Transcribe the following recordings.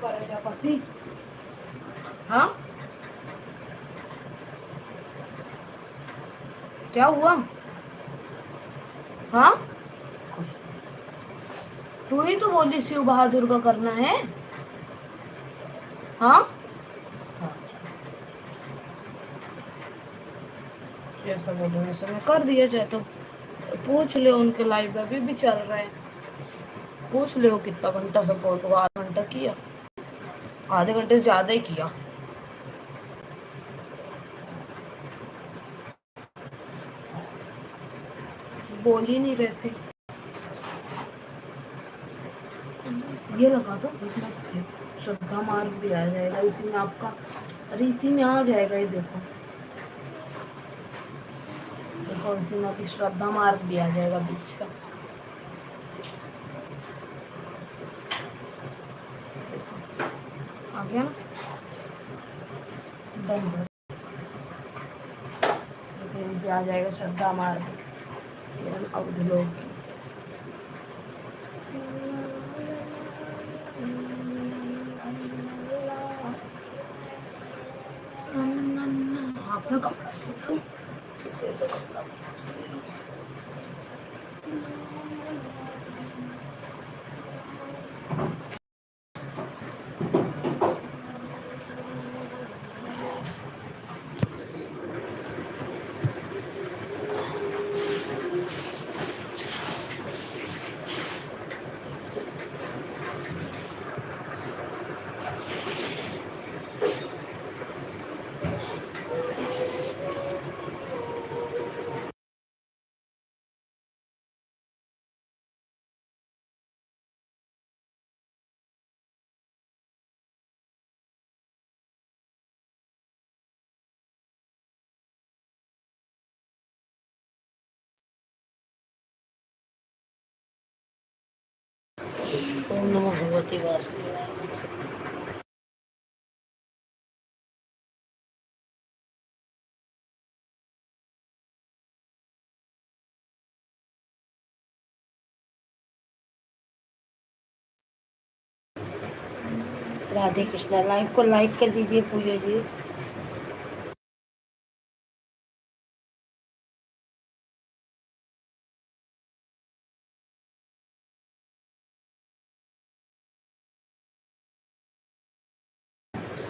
प्रजापति। हाँ क्या हुआ? हाँ तू ही तो बोली शिव बहादुर का करना है। हाँ जैसा बोलो वैसा मैं कर दिया जाए तो पूछ ले उनके लाइव अभी भी चल रहे हैं। पूछ ले वो कितना घंटा सपोर्ट हुआ। आधा घंटा किया, आधे घंटे से ज्यादा ही किया। बोल ही नहीं रहे थे। ये लगा दो मस्त है। श्रद्धा मार्ग भी आ जाएगा इसी में आपका। अरे इसी में आ जाएगा ये देखो। देखो इसी में आपकी श्रद्धा मार्ग भी आ जाएगा बीच का। आ गया ना बंद। भी आ जाएगा श्रद्धा मार्ग अवध लोग। आपने कहा ओम नमो भगवती वासुदेवाय। राधे कृष्णा। लाइव को लाइक कर दीजिए पूजा जी।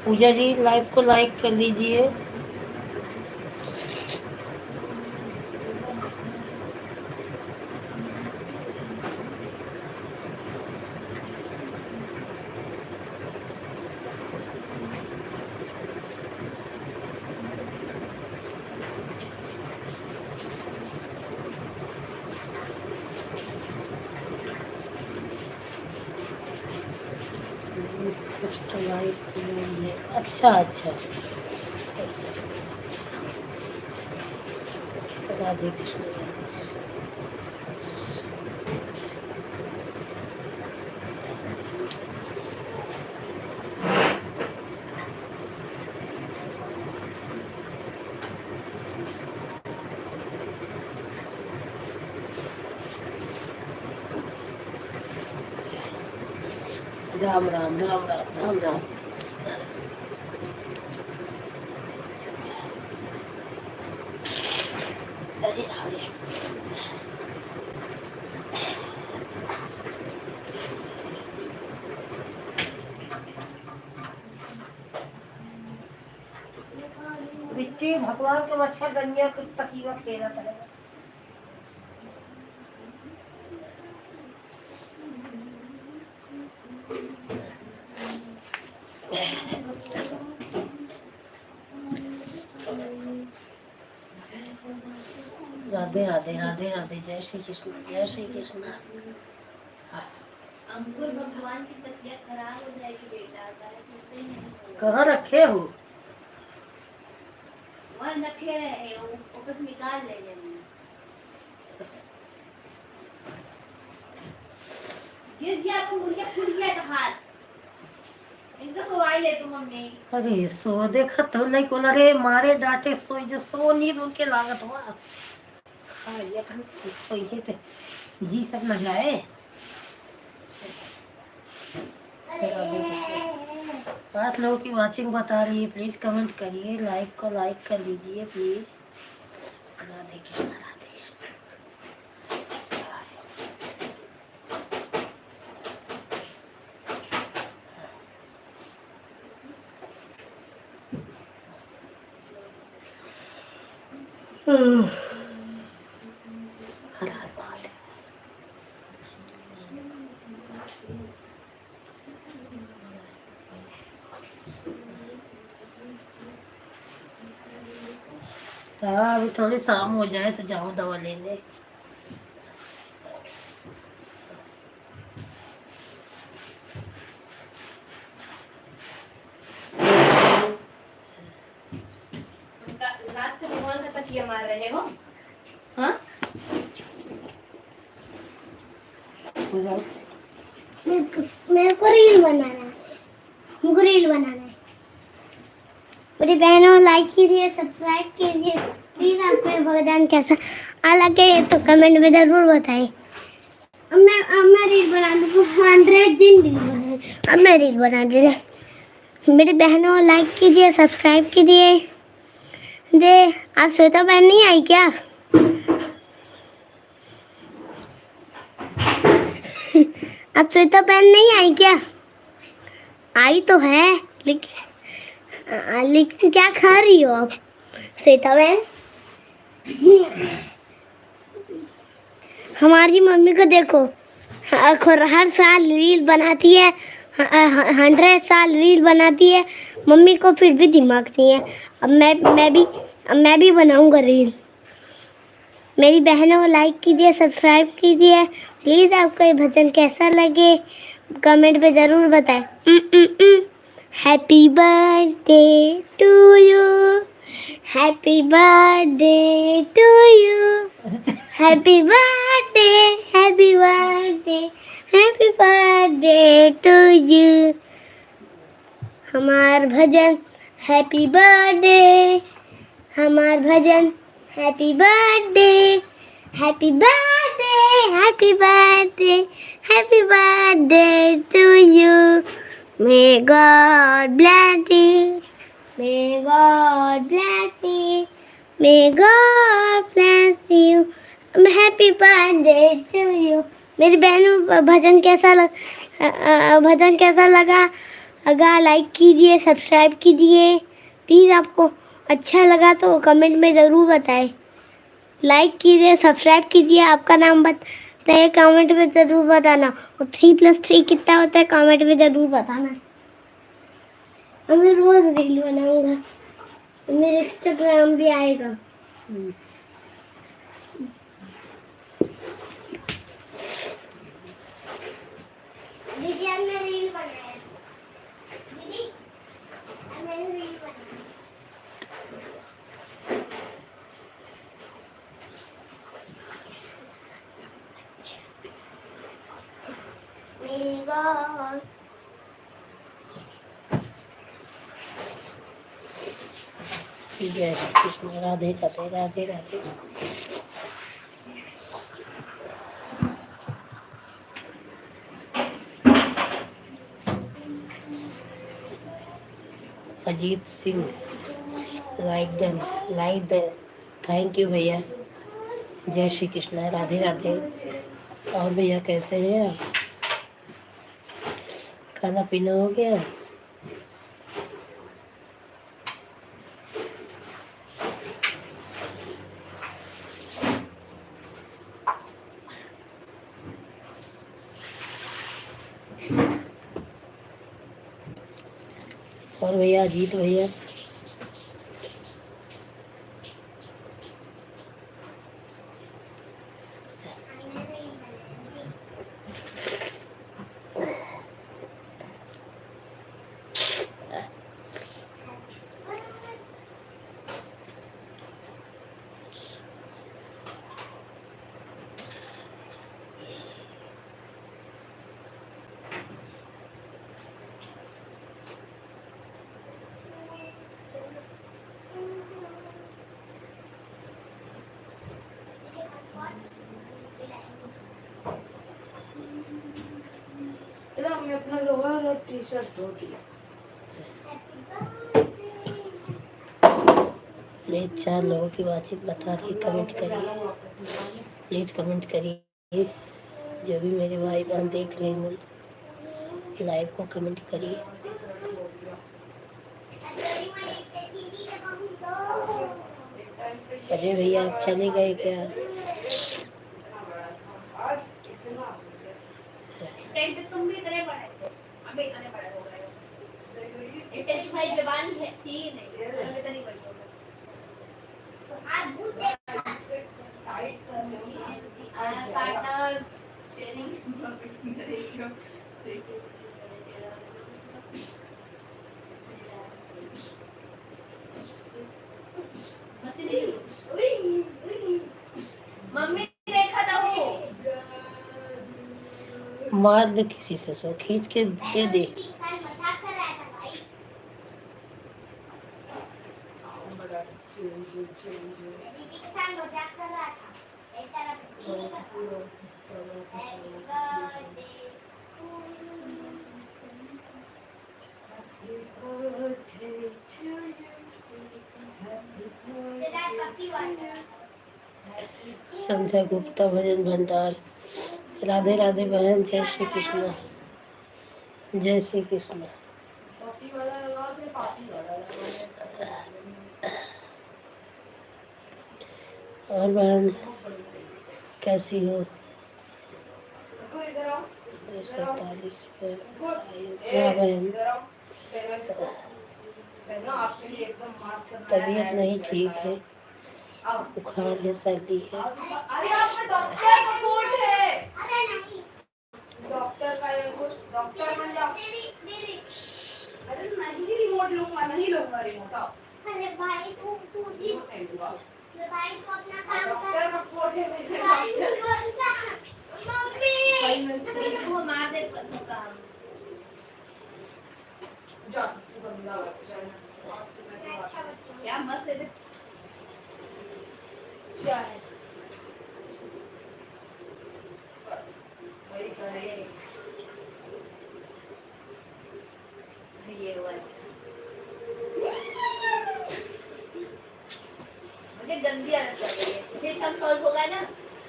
पूजा जी लाइव को लाइक कर दीजिए। अच्छा अच्छा अच्छा। राधे कृष्ण। राम राम राम राम राम राम। अरे अरे बिट्टी भगवान के मच्छर गंजा कुछ तकीवा खेला था। राधे राधे राधे राधे। जय श्री कृष्ण जय श्री कृष्ण। अंकुर भगवान की तबीयत खराब हो जाएगी बेटा। कहाँ रखे हो? वहाँ रखे रहे वापस निकाल ले गिर गया तो मुर्गा फूट गया तो हाथ इनका सोवाई ले तुम मम्मी। अरे सो देखा तो नहीं को रे मारे डांटे सोई जो सो नींद उनके लागत हुआ। हाँ ये kan सोई है तो जी सब न जाए। 8 लोगों की वाचिंग बता रही है, प्लीज कमेंट करिए, लाइक को लाइक कर लीजिए प्लीज। राधे कृष्ण राधे कृष्ण। हर हर महादेव। हाँ अभी थोड़ी शाम हो जाए तो जाऊँ दवा लेने। रात से भगवान का तकिया मार रहे हो? हाँ मेरे को रील बनाना है, मुझको रील बनाना है। मेरी बहनों लाइक कीजिए, सब्सक्राइब कीजिए प्लीज। आपको भगवान कैसा लगे तो कमेंट में जरूर बताएं। अब मैं रील बना दूँ 100 दिन रील बना। अब मैं रील बना दे रही। मेरी बहनों लाइक कीजिए, सब्सक्राइब कीजिए। दे आज श्वेता बहन नहीं आई क्या? आज श्वेता बहन नहीं आई क्या? आई तो है लेकिन क्या खा रही हो आप श्वेता बहन? हमारी मम्मी को देखो, हर साल रील बनाती है, 100 साल रील बनाती है मम्मी को, फिर भी दिमाग नहीं है। अब मैं भी बनाऊंगा रील। मेरी बहनों लाइक कीजिए, सब्सक्राइब कीजिए प्लीज़। आपको ये भजन कैसा लगे कमेंट में ज़रूर बताएं। Happy birthday to you, happy birthday to you, happy birthday, happy birthday, happy birthday to you. हमार भजन हैप्पी बर्थडे, हमार भजन happy birthday, happy birthday, happy birthday, happy birthday to you. May God bless you, may God bless you, may God bless you, happy birthday to you. मेरी बहनों भजन कैसा लगा like कीजिए, subscribe कीजिए प्लीज़। आपको अच्छा लगा तो कमेंट में ज़रूर बताएं। लाइक कीजिए, सब्सक्राइब कीजिए। आपका नाम बताइए कमेंट में ज़रूर बताना। और 3+3 कितना होता है कमेंट में ज़रूर बताना। और मैं रोज़ रील बनाऊंगा, मेरे इंस्टाग्राम भी आएगा। दीदी आज मैं रील बनाया, दीदी आज मैंने रील बनाया। जय Shri Krishna Radhe Radhe Radhe Radhe. Ajit Singh like done, thank you भैया। जय श्री कृष्ण राधे राधे। और भैया कैसे हैं आप? खाना पीना हो गया? और भैया अजीत भैया मैं अपना लोअर और टी शर्ट धो दिया। प्लीज 4 लोगों की बातचीत बता रही, कमेंट करिए, प्लीज कमेंट करिए। जो भी मेरे भाई बहन देख रहे हैं लाइव को कमेंट करिए। अरे भैया आप चले गए क्या? तुम भी इतने बड़े थे, अब इतने बड़े हो गए हो। इतनी भाई जवानी है थी नहीं, अब इतनी बड़ी हो गई। तो आज भूत देखा टाइट कर रही है पार्टनर्स शेयरिंग रेशियो। मम्मी देखा था वो मार दे किसी से, सो खींच के दे दे। संध्या गुप्ता भजन भंडार। राधे राधे बहन, जय श्री कृष्ण, जय श्री कृष्ण। और बहन कैसी हो? 247 पे क्या बहन? तबीयत नहीं ठीक है, बुखार है, सर्दी है। अरे आपका डॉक्टर का कोट है। अरे नहीं, डॉक्टर का ये कुछ डॉक्टर बन जाओ। अरे नहीं रिमोट लूंगा, नहीं लूंगा रिमोट। अरे भाई तू जी भाई को अपना काम कर। डॉक्टर का कोट है मेरे मम्मी भाई वो मार दे काम। जा तू गंदा बच्चा है। क्या मत दे क्या है वही करे ये वाला। मुझे गंदी आदत लग रही है। फिर सब सॉल्व होगा ना।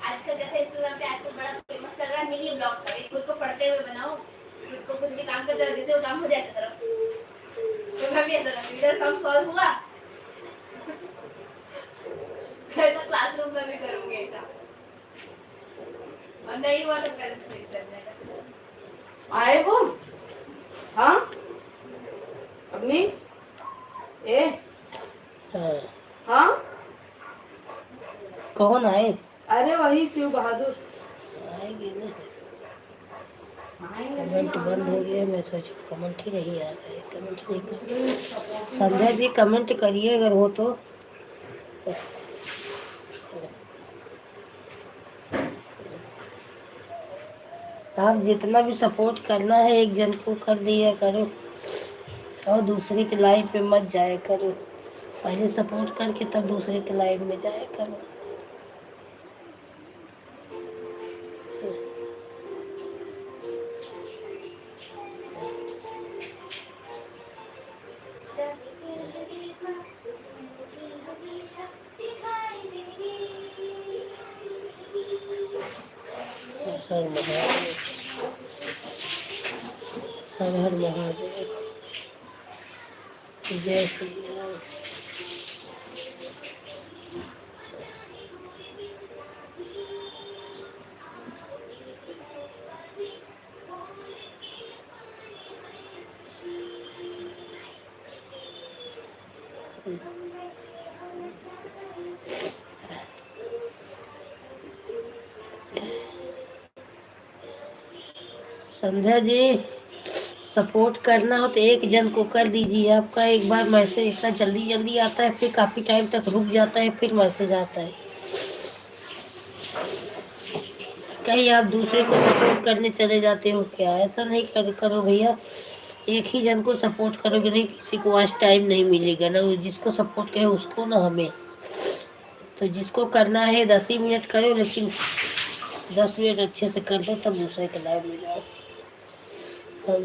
आजकल कैसे इंस्टाग्राम पे आजकल बड़ा फेमस चल रहा है मिनी ब्लॉग का। खुद को पढ़ते हुए बनाओ, खुद को कुछ भी काम करते हुए जैसे वो काम हो जाए ऐसा करो। तो मैं भी ऐसा करूँगी। इधर सब सॉल्व हुआ ऐसा क्लासरूम में भी करूँगी ऐसा, और नहीं हुआ तो पेरेंट्स नहीं करने आए वो। हाँ अम्मी ए हाँ कौन आए? अरे वही शिव बहादुर आएंगे ना। कमेंट बंद हो गया, मैं सोचा कमेंट ही नहीं आ रहा है। कमेंट नहीं कर। संध्या जी कमेंट करिए अगर हो तो। आप जितना भी सपोर्ट करना है एक जन को कर दिया करो, और दूसरे के लाइफ में मत जाया करो। पहले सपोर्ट करके तब दूसरे के लाइफ में जाया करो। हर महादेव, हर हर महादेव, जय श्री राम। संध्या जी सपोर्ट करना हो तो एक जन को कर दीजिए। आपका एक बार मैसेज इतना जल्दी जल्दी आता है, फिर काफ़ी टाइम तक रुक जाता है, फिर मैसेज आता है। कहीं आप दूसरे को सपोर्ट करने चले जाते हो क्या? ऐसा नहीं करो भैया। एक ही जन को सपोर्ट करोगे नहीं, किसी को आज टाइम नहीं मिलेगा ना। जिसको सपोर्ट करे उसको ना हमें। तो जिसको करना है 10 ही मिनट करो, लेकिन 10 मिनट अच्छे से कर दो, तब दूसरे के लाइव में जाओ। हम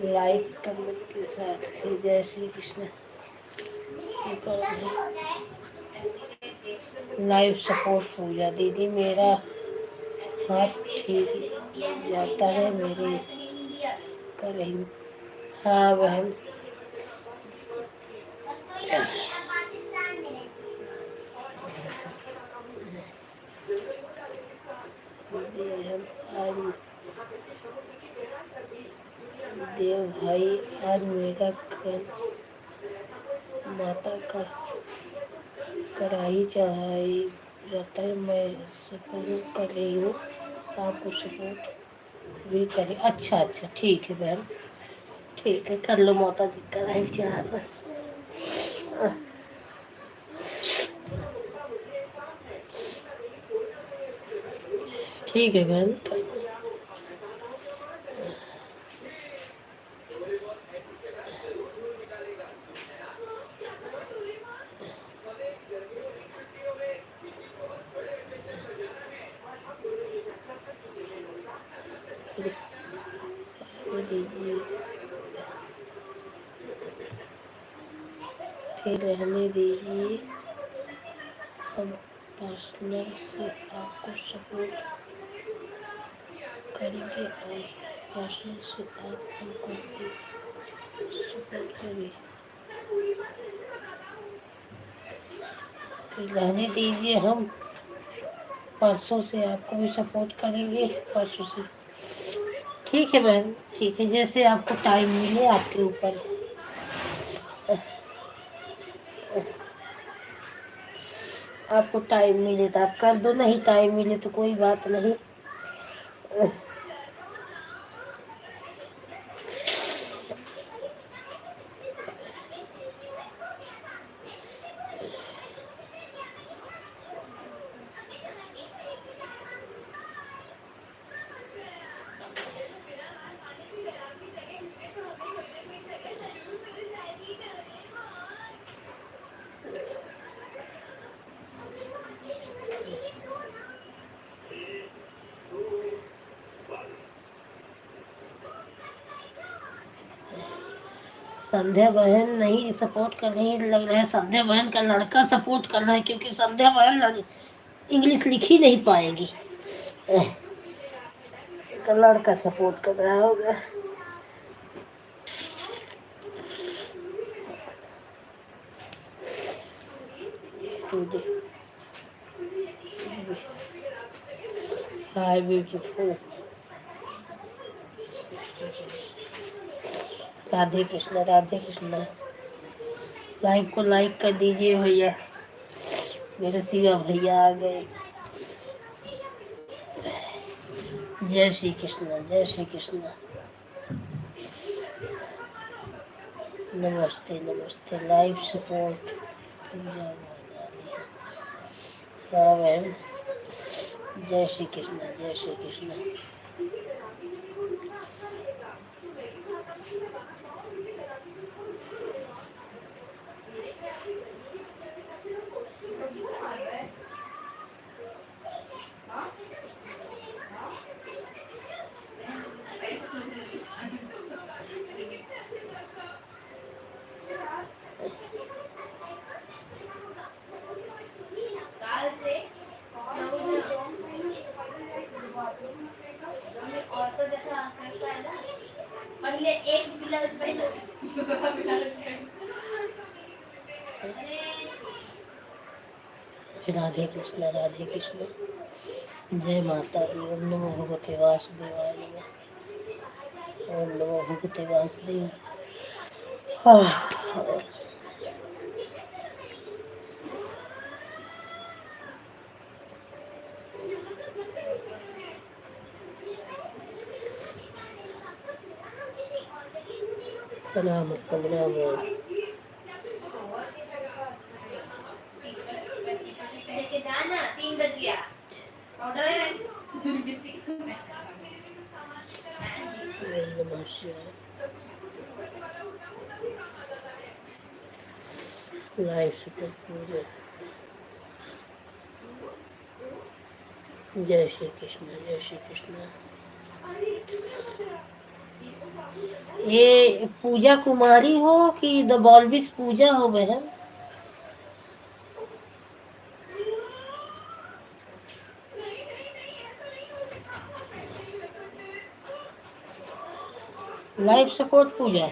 लाइक कमेंट के साथ ही जय श्री कृष्ण। एक और है लाइव सपोर्ट पूजा दीदी, मेरा हाथ ठीक जाता है मेरे कर रही हूँ। हाँ बहन, आज देव भाई आज मेरा कल माता का कढ़ाई चढ़ाई जाता है, मैं सपोर्ट कर रही हूँ, आपको सपोर्ट भी करें। अच्छा अच्छा ठीक है बहन, ठीक है कर लो माता जी का कढ़ाई चढ़ाना। ठीक है बहन। दीजिए फिर रहने दीजिए, हम पर्सनल से आपको सपोर्ट करेंगे और पर्सनल से आप हमको भी सपोर्ट करिए। फिर रहने दीजिए, हम परसों से आपको भी सपोर्ट करेंगे, परसों से। ठीक है बहन, ठीक है, जैसे आपको टाइम मिले आपके ऊपर। आपको टाइम मिले तो आप कर दो, नहीं टाइम मिले तो कोई बात नहीं। संध्या बहन नहीं सपोर्ट कर रही, लग रहा है संध्या बहन का लड़का सपोर्ट कर रहा है, क्योंकि संध्या बहन इंग्लिश लिख ही नहीं पाएंगी। का लड़का सपोर्ट कर रहा होगा। हाय ब्यूटीफुल, राधे कृष्ण राधे कृष्ण। लाइव को लाइक कर दीजिए भैया, मेरे शिवा भैया आ गए। जय श्री कृष्ण जय श्री कृष्ण। नमस्ते नमस्ते, लाइव सपोर्ट। हाँ बहन, जय श्री कृष्ण जय श्री कृष्ण। और तो जैसा करता है ना, पहले एक ब्लाउज पहनो, राधे कृष्ण राधे कृष्ण। जय माता दी। ओम नमो भगवते वासुदेवाय नमः। ओम नमो भगवते वासुदेवाय। राम राम राम राम। लेके जाना, 3 बज गया। ऑर्डर है नमः शिवाय। लाइफ सपोर्ट पूजा। जय श्री कृष्ण, जय श्री कृष्ण। ये पूजा कुमारी हो कि द बॉल्बिस पूजा हो बहन? लाइफ सपोर्ट पूजा।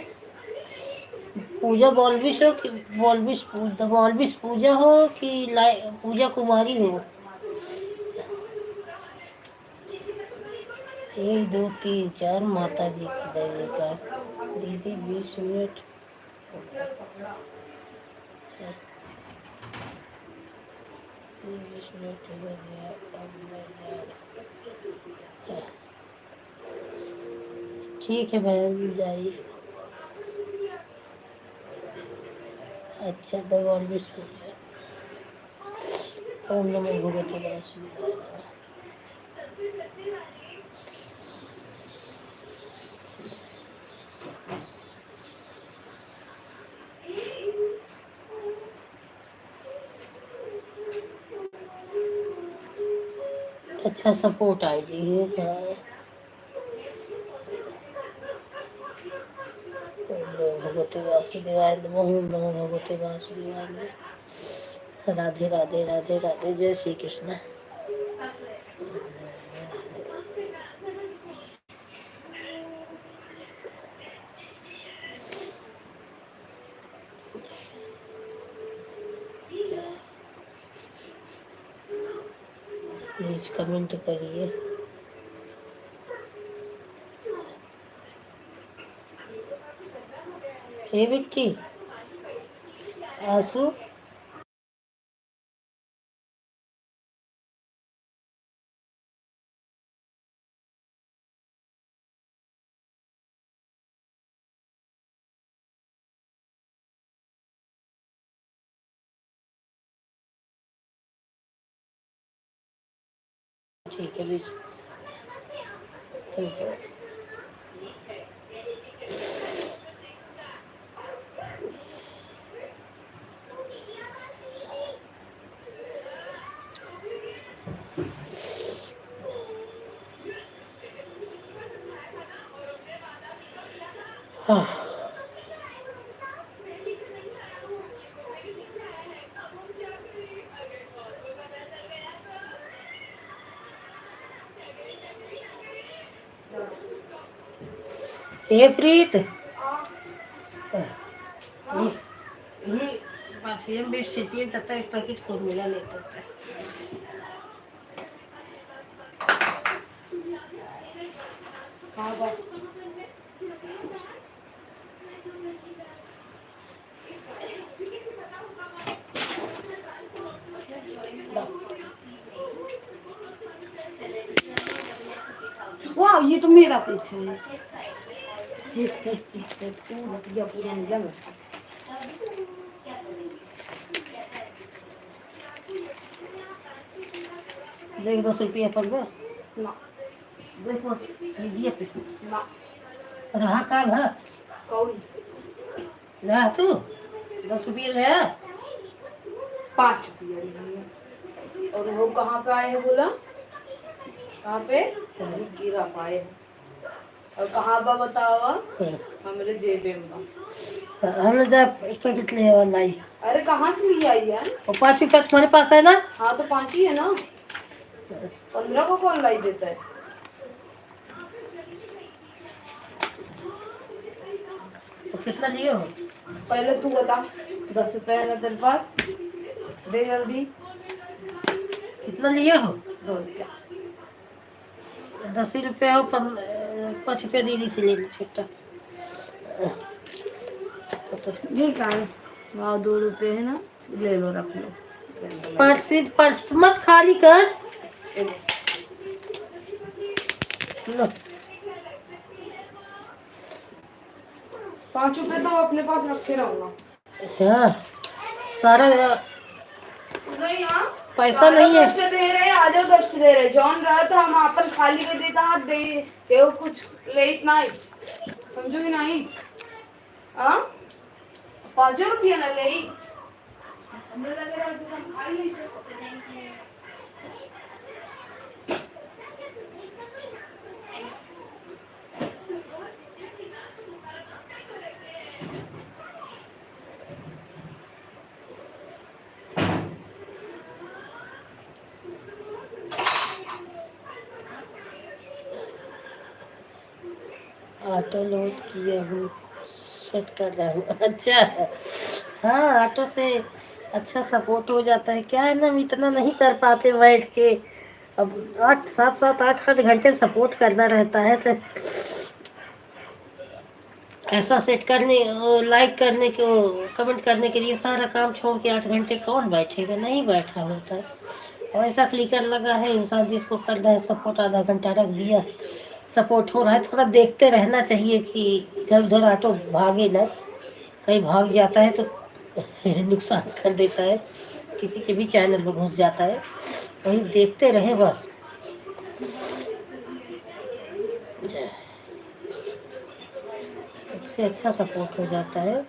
पूजा बॉल्बिस हो कि द बॉल्बिस पूजा हो कि पूजा कुमारी हो? 1 2 3 4 माता जी की दया का। दीदी 20 मिनट। 20 मिनट हो गया, अब मैं जा रहा। ठीक है बहन, जाइए। अच्छा, द बॉल्बिस पूजा। ओम नमो भगवते वासुदेवाय। अच्छा सपोर्ट आईडी है। हाँ, ओम नमो भगवते वासुदेवाय नमः। ओम नमो भगवते वासुदेवाय नमः। राधे राधे राधे राधे। जय श्री कृष्ण। प्लीज कमेंट करिए। हे बिट्टी, आंसू। ठीक है बीच। ठीक है। हाँ। हे प्रीत, ये सेम बिस्किट ये तथा एक पैकेट फॉर्मूला लेते होता है। हाँ बस। वाह, ये तो मेरा पीछे है। पूरा पूरा मिला में। देख 10 रुपया पर बा। ना देखो लीजिए पे। ना रहा काल है कौन रहा तू 10 रुपया ले। 5 रुपया नहीं है। और वो कहाँ पे आए हैं बोला? कहाँ पे गिरा पाए हैं। और कहाँ बा बताओ? हमारे जेबे में बा। हम लोग जब एक पैकेट ले ऑनलाइन। अरे कहाँ से ले आई है? और 5 रुपया तुम्हारे पास है ना? हाँ तो 5 ही है ना। 15 को कौन लाई देता है? तो कितना लिए हो? पहले तू बता। 10 रुपया है ना तेरे पास? दे जल्दी। कितना लिए हो? 2 रुपया। 10 रुपया हो 5 रुपया दीदी से ले लो छोटा। ये क्या है? वहाँ 2 रुपये है ना, ले लो रख लो। 5 मत खाली कर लो। 5 रुपये तो अपने पास रखे रहूंगा। हाँ सारा नहीं। हाँ पैसा नहीं है। दे रहे आ जाओ 10 दे रहे जॉन रहा तो हम अपन खाली में देता हाथ दे देव कुछ ले इतना ही समझो कि नहीं। हाँ 5 रुपया ना ले ऑटो लोड किया हूँ, सेट कर रहा हूँ। अच्छा है। हाँ, ऑटो से अच्छा सपोर्ट हो जाता है। क्या है ना, हम इतना नहीं कर पाते बैठ के। अब 8 7 7 8 8 घंटे सपोर्ट करना रहता है, तो ऐसा सेट करने, लाइक करने को, कमेंट करने के लिए सारा काम छोड़ के 8 घंटे कौन बैठेगा? नहीं बैठा होता है। और ऐसा क्लिकर लगा है, इंसान जिसको करना है सपोर्ट, आधा घंटा रख दिया, सपोर्ट हो रहा है। थोड़ा देखते रहना चाहिए कि इधर उधर ऑटो भागे ना, कहीं भाग जाता है तो नुकसान कर देता है, किसी के भी चैनल में घुस जाता है। वही देखते रहे बस। इससे अच्छा सपोर्ट हो जाता है।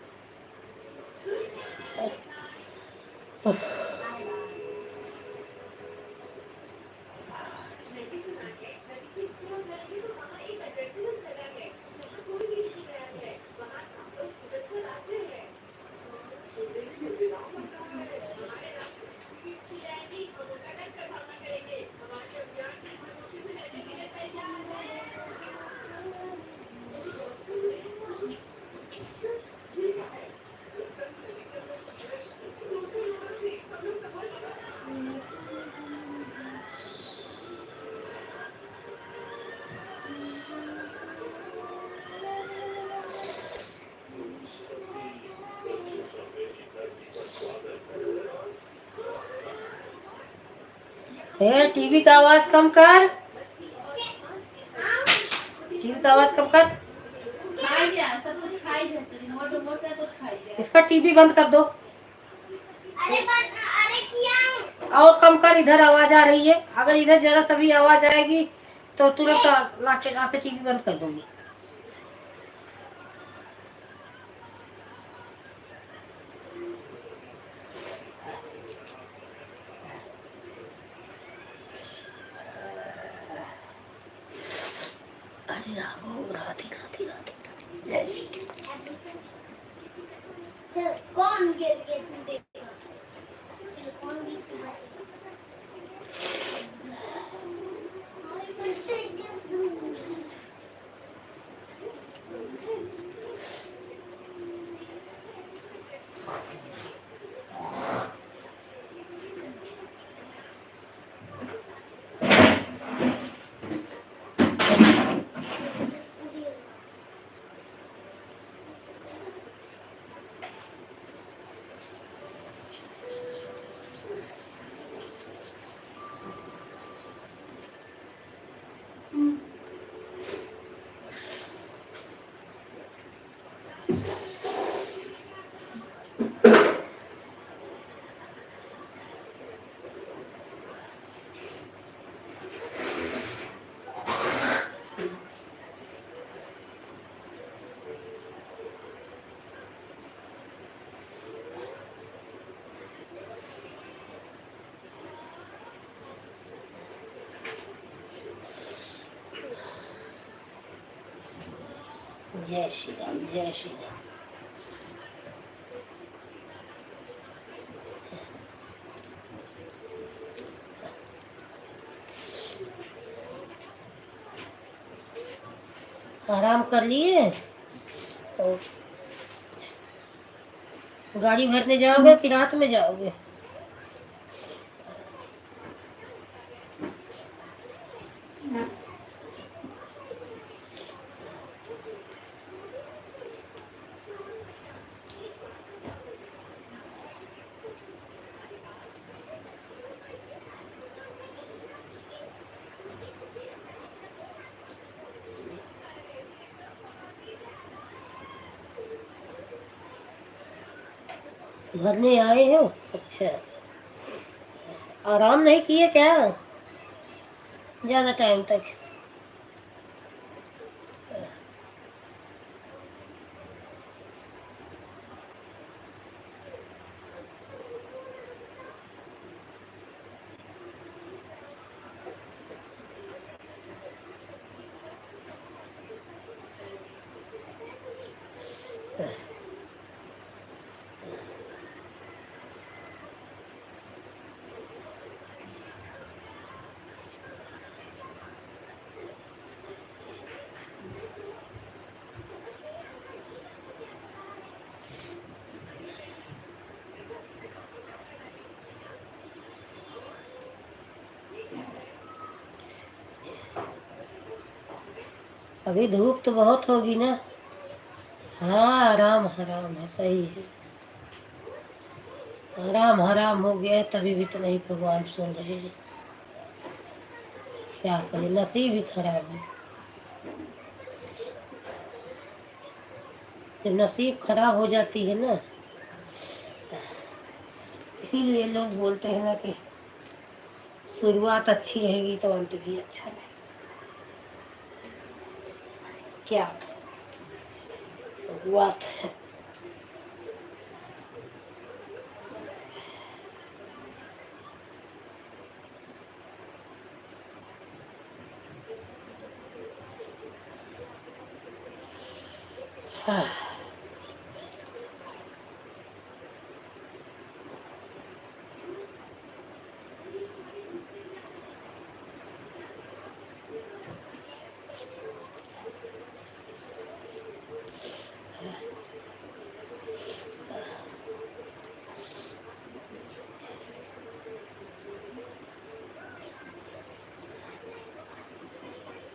टीवी का आवाज कम कर, टीवी का आवाज कम कर। इसका टीवी बंद कर दो। और कम कर, इधर आवाज आ रही है। अगर इधर जरा सा भी आवाज आएगी तो तुरंत लाके आके टीवी बंद कर दूंगी। अरे राम, राधे राधे राधे राधे, जय श्री कौन गिर गया? कौन गिर जय श्री राम, जय श्री राम। आराम कर लिए? और गाड़ी भरने जाओगे कि रात में जाओगे? भरने आए हो? अच्छा, आराम नहीं किए क्या ज्यादा टाइम तक? अभी धूप तो बहुत होगी ना। हाँ आराम हराम है, सही है। आराम हराम हो गया है, तभी भी तो नहीं भगवान सुन रहे हैं। क्या करें, नसीब ही खराब है। जब नसीब खराब हो जाती है ना, इसीलिए लोग बोलते हैं ना कि शुरुआत अच्छी रहेगी तो अंत भी अच्छा है। क्या शुरुआत है। हाँ।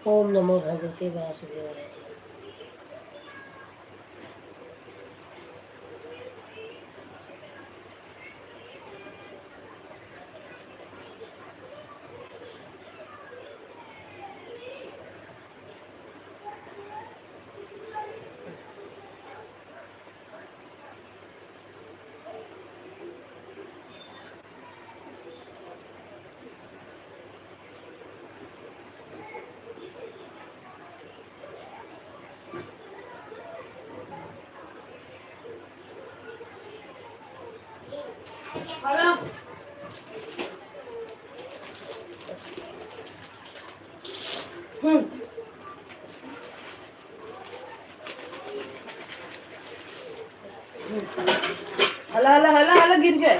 ओम नमो भगवते वासुदेवाय। हेलो। हला हला हला हला गिर जाए।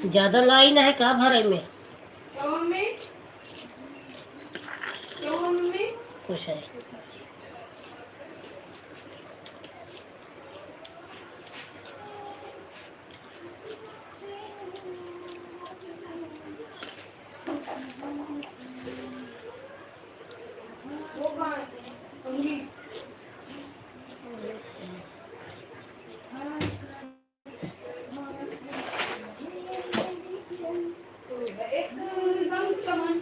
ज्यादा लाइन है का भरे में? क्या मम्मी? क्या मम्मी? कुछ है। वो कहाँ है? मम्मी। एकदम चमन।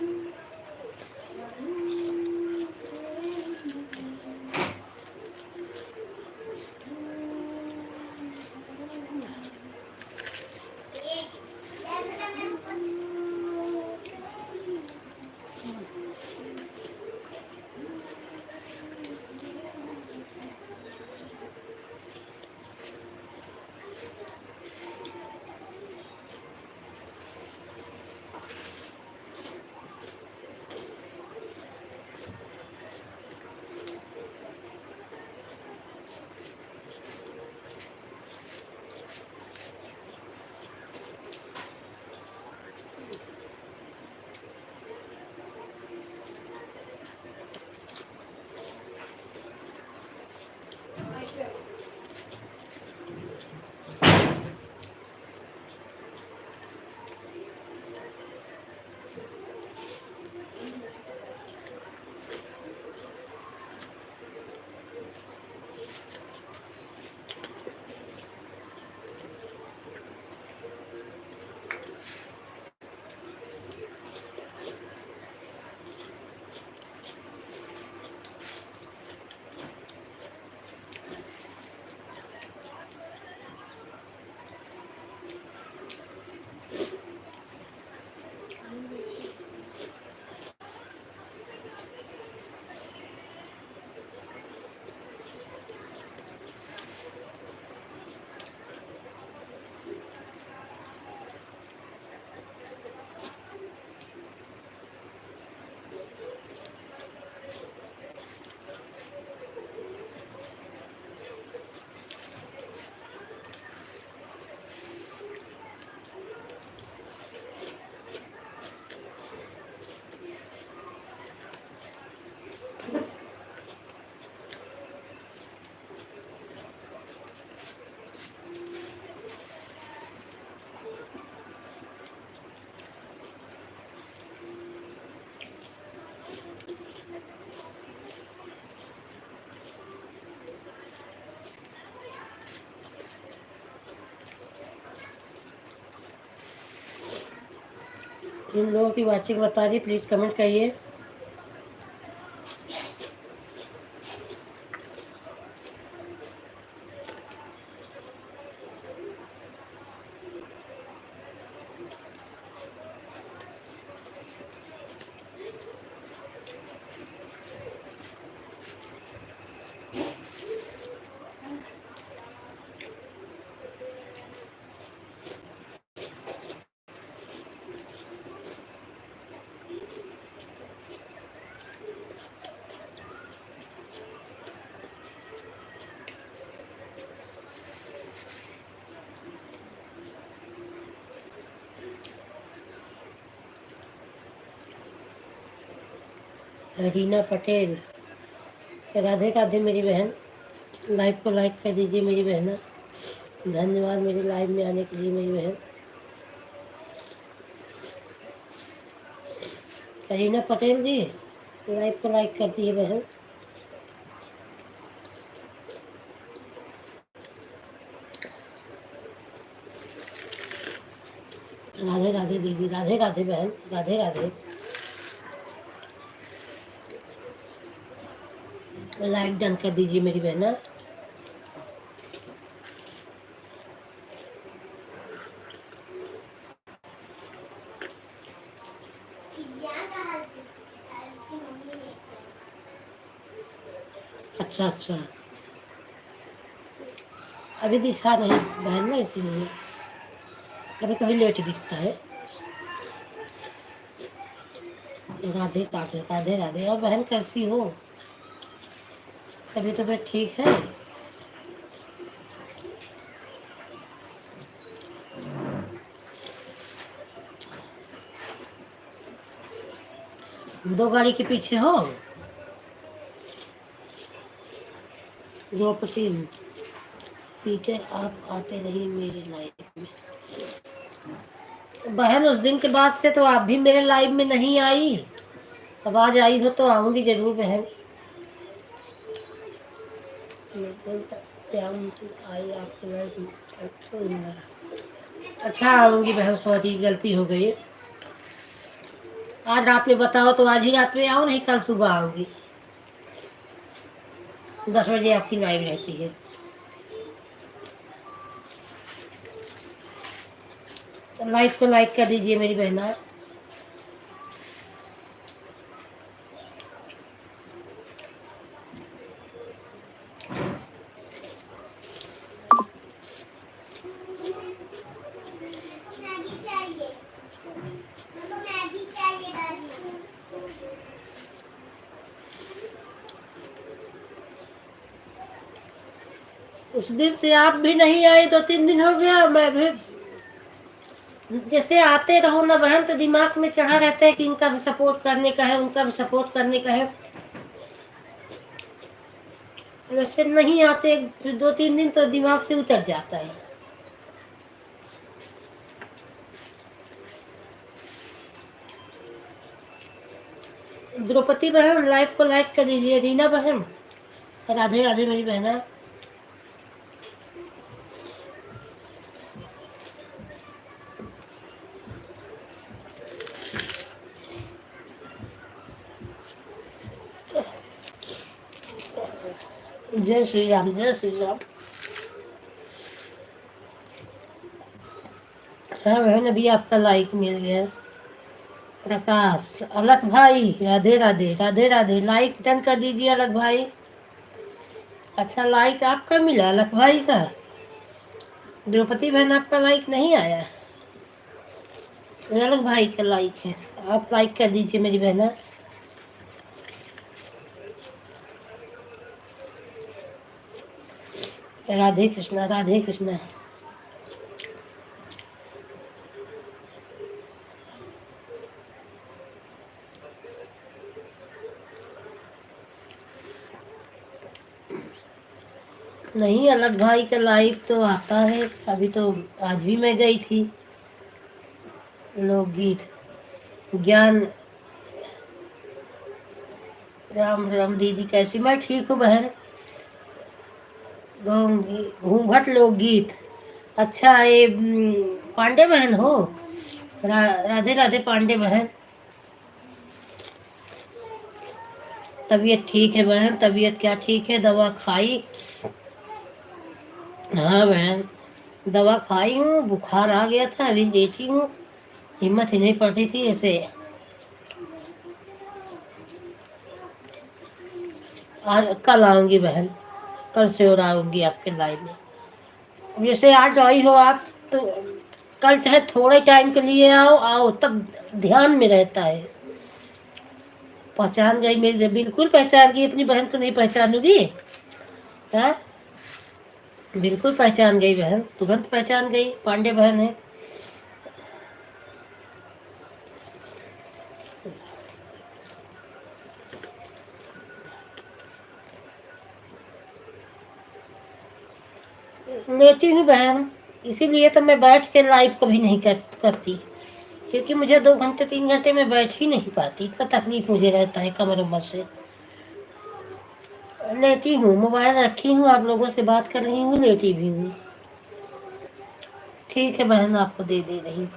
जिन लोगों की वाचिंग बता दी प्लीज़ कमेंट करिए। रीना पटेल, राधे राधे मेरी बहन। लाइव को लाइक कर दीजिए मेरी बहना। धन्यवाद मेरी लाइव में आने के लिए मेरी बहन। रीना पटेल जी, लाइव को लाइक कर दिए बहन। राधे राधे दीदी, राधे राधे बहन, राधे राधे। लाइक डन कर दीजिए मेरी बहना। अच्छा अच्छा, अभी दिखा नहीं बहन ना, इसीलिए कभी कभी लेट दिखता है। राधे राधे, राधे राधे। और बहन कैसी हो? तभी तबीयत ठीक है? दो गाड़ी के पीछे हो? द्रौपदी पीटर, आप आते नहीं मेरे लाइफ में। बहन उस दिन के बाद से तो आप भी मेरे लाइव में नहीं आई। अब आज आई हो तो आऊंगी जरूर बहन। आई आपके लाइव में। अच्छा आऊंगी बहन, सॉरी गलती हो गई। आज रात में बताओ तो आज ही रात में आओ, नहीं कल सुबह आऊंगी। 10 बजे आपकी लाइव रहती है। तो लाइव को लाइक कर दीजिए मेरी बहना। उस दिन से आप भी नहीं आए, 2-3 दिन हो गया। मैं भी जैसे आते रहो ना बहन तो दिमाग में चढ़ा रहता है कि इनका भी सपोर्ट करने का है, उनका भी सपोर्ट करने का है। वैसे नहीं आते 2-3 दिन तो दिमाग से उतर जाता है। द्रौपदी बहन लाइव को लाइक कर दीजिए। रीना बहन, राधे राधे मेरी बहना। जय श्री राम, जय श्री राम। हाँ बहन, अभी आपका लाइक मिल गया। प्रकाश, अलग भाई, राधे राधे, राधे राधे। लाइक डन कर दीजिए अलग भाई। अच्छा लाइक आपका मिला अलग भाई का। द्रौपदी बहन आपका लाइक नहीं आया, अलग भाई का लाइक है। आप लाइक कर दीजिए मेरी बहना। राधे कृष्णा, राधे कृष्णा। नहीं, अलग भाई का लाइव तो आता है। अभी तो आज भी मैं गई थी। लोकगीत ज्ञान। राम राम दीदी कैसी? मैं ठीक हूँ बहन। घूंघट लोकगीत। अच्छा ये पांडे बहन हो? राधे राधे पांडे बहन। तबीयत ठीक है बहन, तबीयत क्या ठीक है, दवा खाई। हाँ बहन, दवा खाई हूँ, बुखार आ गया था, अभी लेटी हूँ, हिम्मत ही नहीं पड़ती थी ऐसे। आज कल आऊंगी बहन, कल से और आऊंगी आपके लाइव में। जैसे आज आई हो आप तो कल चाहे थोड़े टाइम के लिए आओ आओ, तब ध्यान में रहता है। पहचान गई मेरी, बिल्कुल पहचान गई, अपनी बहन को नहीं पहचानूंगी? हाँ, बिल्कुल पहचान गई बहन, तुरंत पहचान गई, पांडे बहन है। लेटी हूँ बहन, इसीलिए तो मैं बैठ के लाइव कभी नहीं करती, क्योंकि मुझे 2 घंटे 3 घंटे में बैठ ही नहीं पाती, इतना तकलीफ मुझे रहता है कमर उमर से। लेटी हूँ, मोबाइल रखी हूँ, आप लोगों से बात कर रही हूँ, लेटी भी हूँ। ठीक है बहन, आपको दे रही हूँ।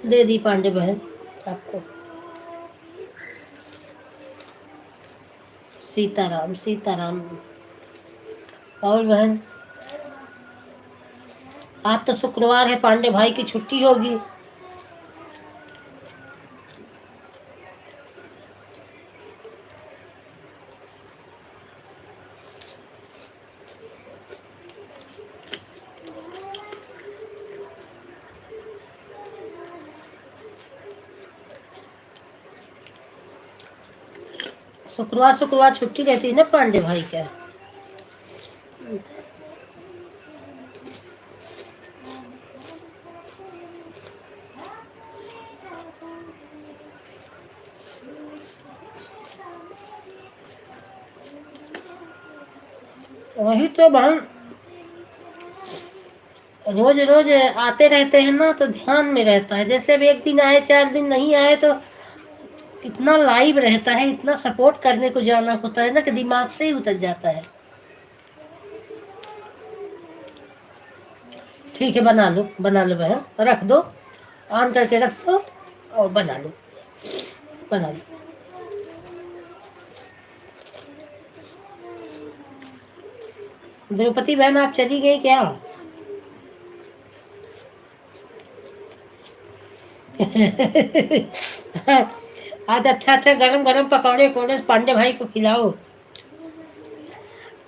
दे दी पांडे बहन आपको। सीताराम सीताराम। और बहन, आज तो शुक्रवार है, पांडे भाई की छुट्टी होगी। शुक्रवार शुक्रवार छुट्टी रहती है ना पांडे भाई का। वही तो बहन, रोज रोज आते रहते हैं ना तो ध्यान में रहता है। जैसे अब एक दिन आए 4 दिन नहीं आए तो इतना लाइव रहता है, इतना सपोर्ट करने को जाना होता है ना कि दिमाग से ही उतर जाता है। ठीक है, बना लो बहन, रख दो, ऑन करके रख दो और बना लो, बना लो। द्रौपदी बहन आप चली गई क्या? आज अच्छा अच्छा गरम गरम पकौड़े कोड़े पांडे भाई को खिलाओ।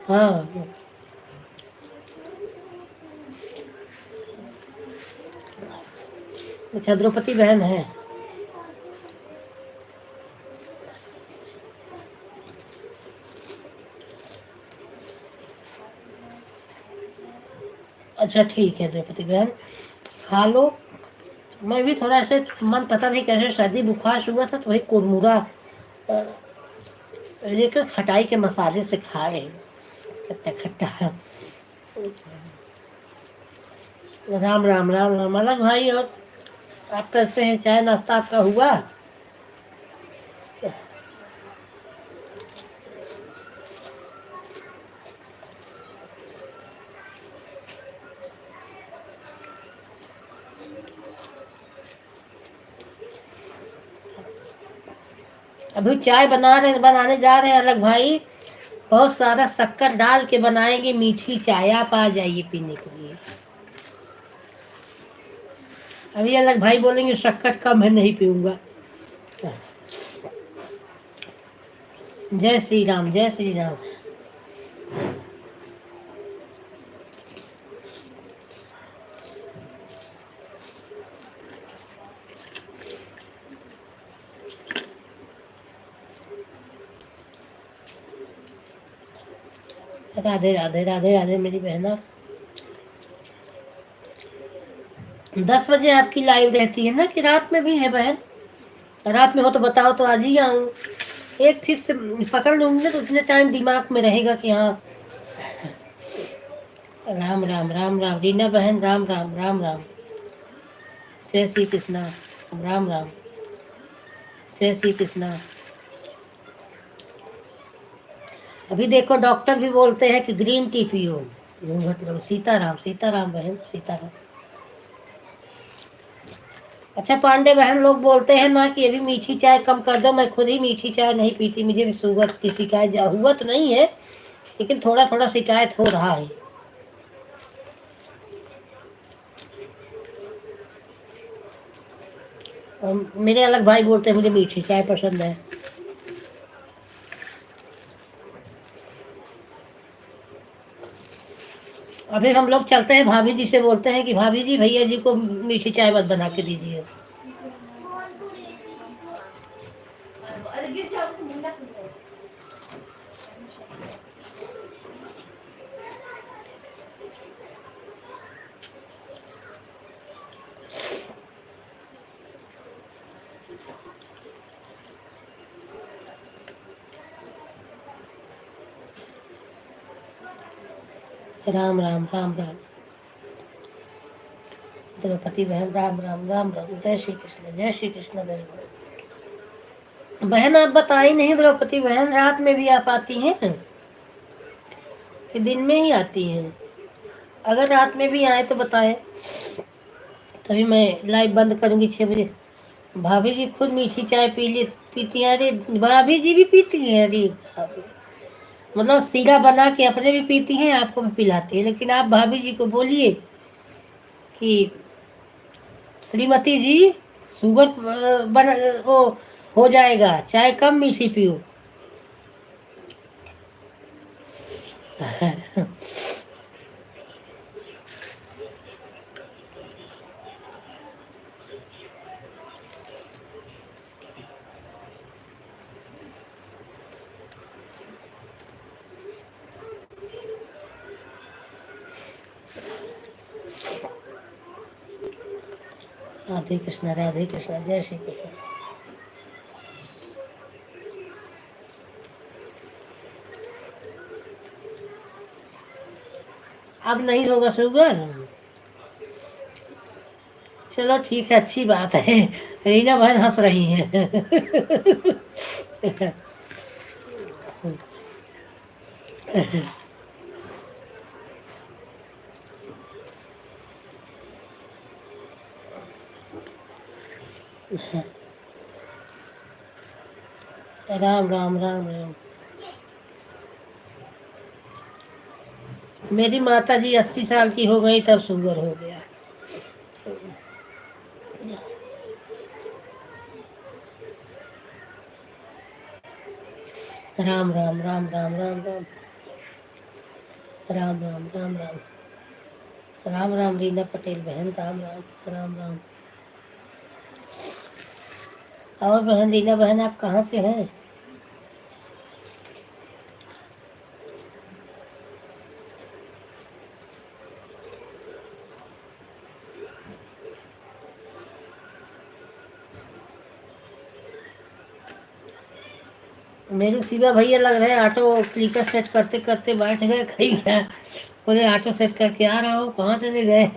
हाँ, अच्छा द्रौपदी बहन है। अच्छा ठीक है द्रौपदी बहन, खा लो। मैं भी थोड़ा सा मन पता नहीं कैसे सर्दी बुखार हुआ था, तो वही कुरमुरा लेकर खटाई के मसाले से खा रही हूँ, खट्टा खट्टा। राम राम राम राम अलग भाई, और आप कैसे हैं? चाय नाश्ता आपका हुआ? अभी चाय बनाने जा रहे हैं अलग भाई, बहुत सारा शक्कर डाल के बनाएंगे मीठी चाय, आप आ जाइए पीने के लिए। अभी अलग भाई बोलेंगे शक्कर कम है, नहीं पीऊंगा। जय श्री राम, जय श्री राम। राधे राधे राधे राधे मेरी बहना। 10 बजे आपकी लाइव रहती है ना, कि रात में भी है बहन? रात में हो तो बताओ, तो आज ही आऊँ। एक फिक्स पकड़ लूंगी ना तो उतने टाइम दिमाग में रहेगा कि हाँ। राम राम राम राम रीना बहन, राम राम राम राम। जय श्री कृष्णा, राम राम, जय श्री कृष्णा। अभी देखो डॉक्टर भी बोलते हैं कि ग्रीन टी पियो। मतलब सीताराम सीताराम बहन सीताराम। अच्छा पांडे बहन, लोग बोलते हैं ना कि अभी मीठी चाय कम कर दो। मैं खुद ही मीठी चाय नहीं पीती, मुझे भी शुगर की शिकायत हुआ तो नहीं है, लेकिन थोड़ा थोड़ा शिकायत हो रहा है। मेरे अलग भाई बोलते हैं मुझे मीठी चाय पसंद है। अभी हम लोग चलते हैं, भाभी जी से बोलते हैं कि भाभी जी भैया जी को मीठी चाय मत बना के दीजिए। अरे गिर जाओ मुंडा खुल जाएगा। राम राम राम राम। द्रौपदी बहन राम राम राम राम। जय श्री कृष्ण जय श्री कृष्ण। बहन आप बताई नहीं द्रौपदी बहन, रात में भी आप आती हैं कि दिन में ही आती हैं? अगर रात में भी आए तो बताएं, तभी मैं लाइव बंद करूंगी 6 बजे। भाभी जी खुद मीठी चाय पीती हैं। अरे भाभी जी भी पीती हैं? अरे भाभी, मतलब सीरा बना के अपने भी पीती हैं, आपको भी पिलाती है। लेकिन आप भाभी जी को बोलिए कि श्रीमती जी शुगर बन वो हो जाएगा, चाय कम मीठी पियो। राधे कृष्ण जय श्री कृष्ण। अब नहीं होगा शुगर? चलो ठीक है, अच्छी बात है। रीना बहन हंस रही हैं। राम राम राम राम। मेरी माता जी 80 साल की हो गई तब शुगर हो गया। राम राम राम राम राम राम राम राम राम राम राम राम। रीना पटेल बहन राम राम राम राम। और बहन रीना बहन आप कहाँ से हैं? मेरे शिवा भैया लग रहे हैं ऑटो क्लिकर सेट करते करते बैठ गए कहीं क्या। बोले ऑटो सेट करके आ रहा हूँ, कहाँ चले गए?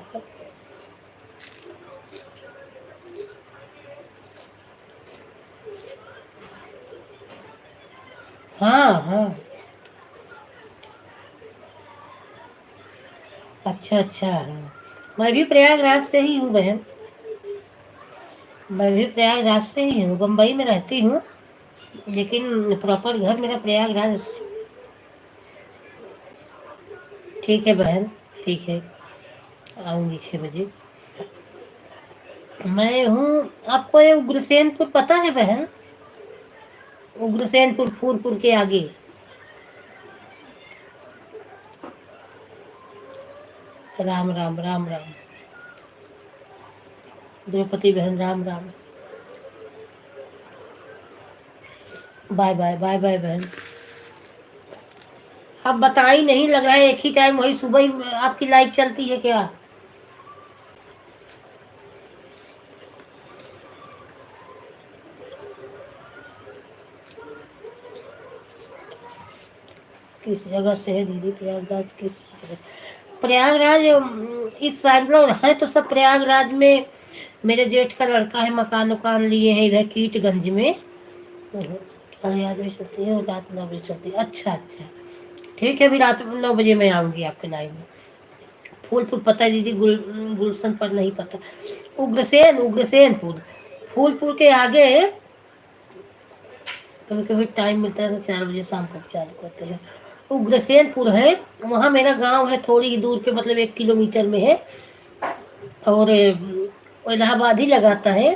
हाँ हाँ। अच्छा अच्छा हाँ। मैं भी प्रयागराज से ही हूँ बहन, मैं भी प्रयागराज से ही हूँ। बम्बई में रहती हूँ, लेकिन प्रॉपर घर मेरा प्रयागराज। ठीक है बहन, ठीक है, आऊँगी 6 बजे। मैं हूँ, आपको ये उग्रसेनपुर पता है बहन? उग्रसेनपुर फूलपुर के आगे। राम राम राम राम। द्रौपदी बहन Ram Ram. Bye bye bye bye बहन। आप बताई नहीं, लग रहा है एक ही टाइम वही सुबह ही आपकी लाइव चलती है क्या? किस जगह से है दीदी प्रयागराज? किस जगह? प्रयागराज इस साइड मतलब है तो सब प्रयागराज में। मेरे जेठ का लड़का है, मकान उकान लिए हैं इधर कीटगंज में। साढ़े 8 बजे चलती है और रात 9 बजे चलती है। अच्छा अच्छा। ठीक है, अभी रात में 9 बजे मैं आऊँगी आपके लाइव में। फूलपुर पता है दीदी, गुलशन पर नहीं पता। उग्रसेनपुर, फूलपुर के आगे। कभी कभी टाइम मिलता है तो 4 बजे शाम को चालू करते हैं। उग्रसेनपुर है, वहाँ मेरा गांव है, थोड़ी ही दूर पे, मतलब 1 किलोमीटर में है। और वो इलाहाबाद ही लगाता है।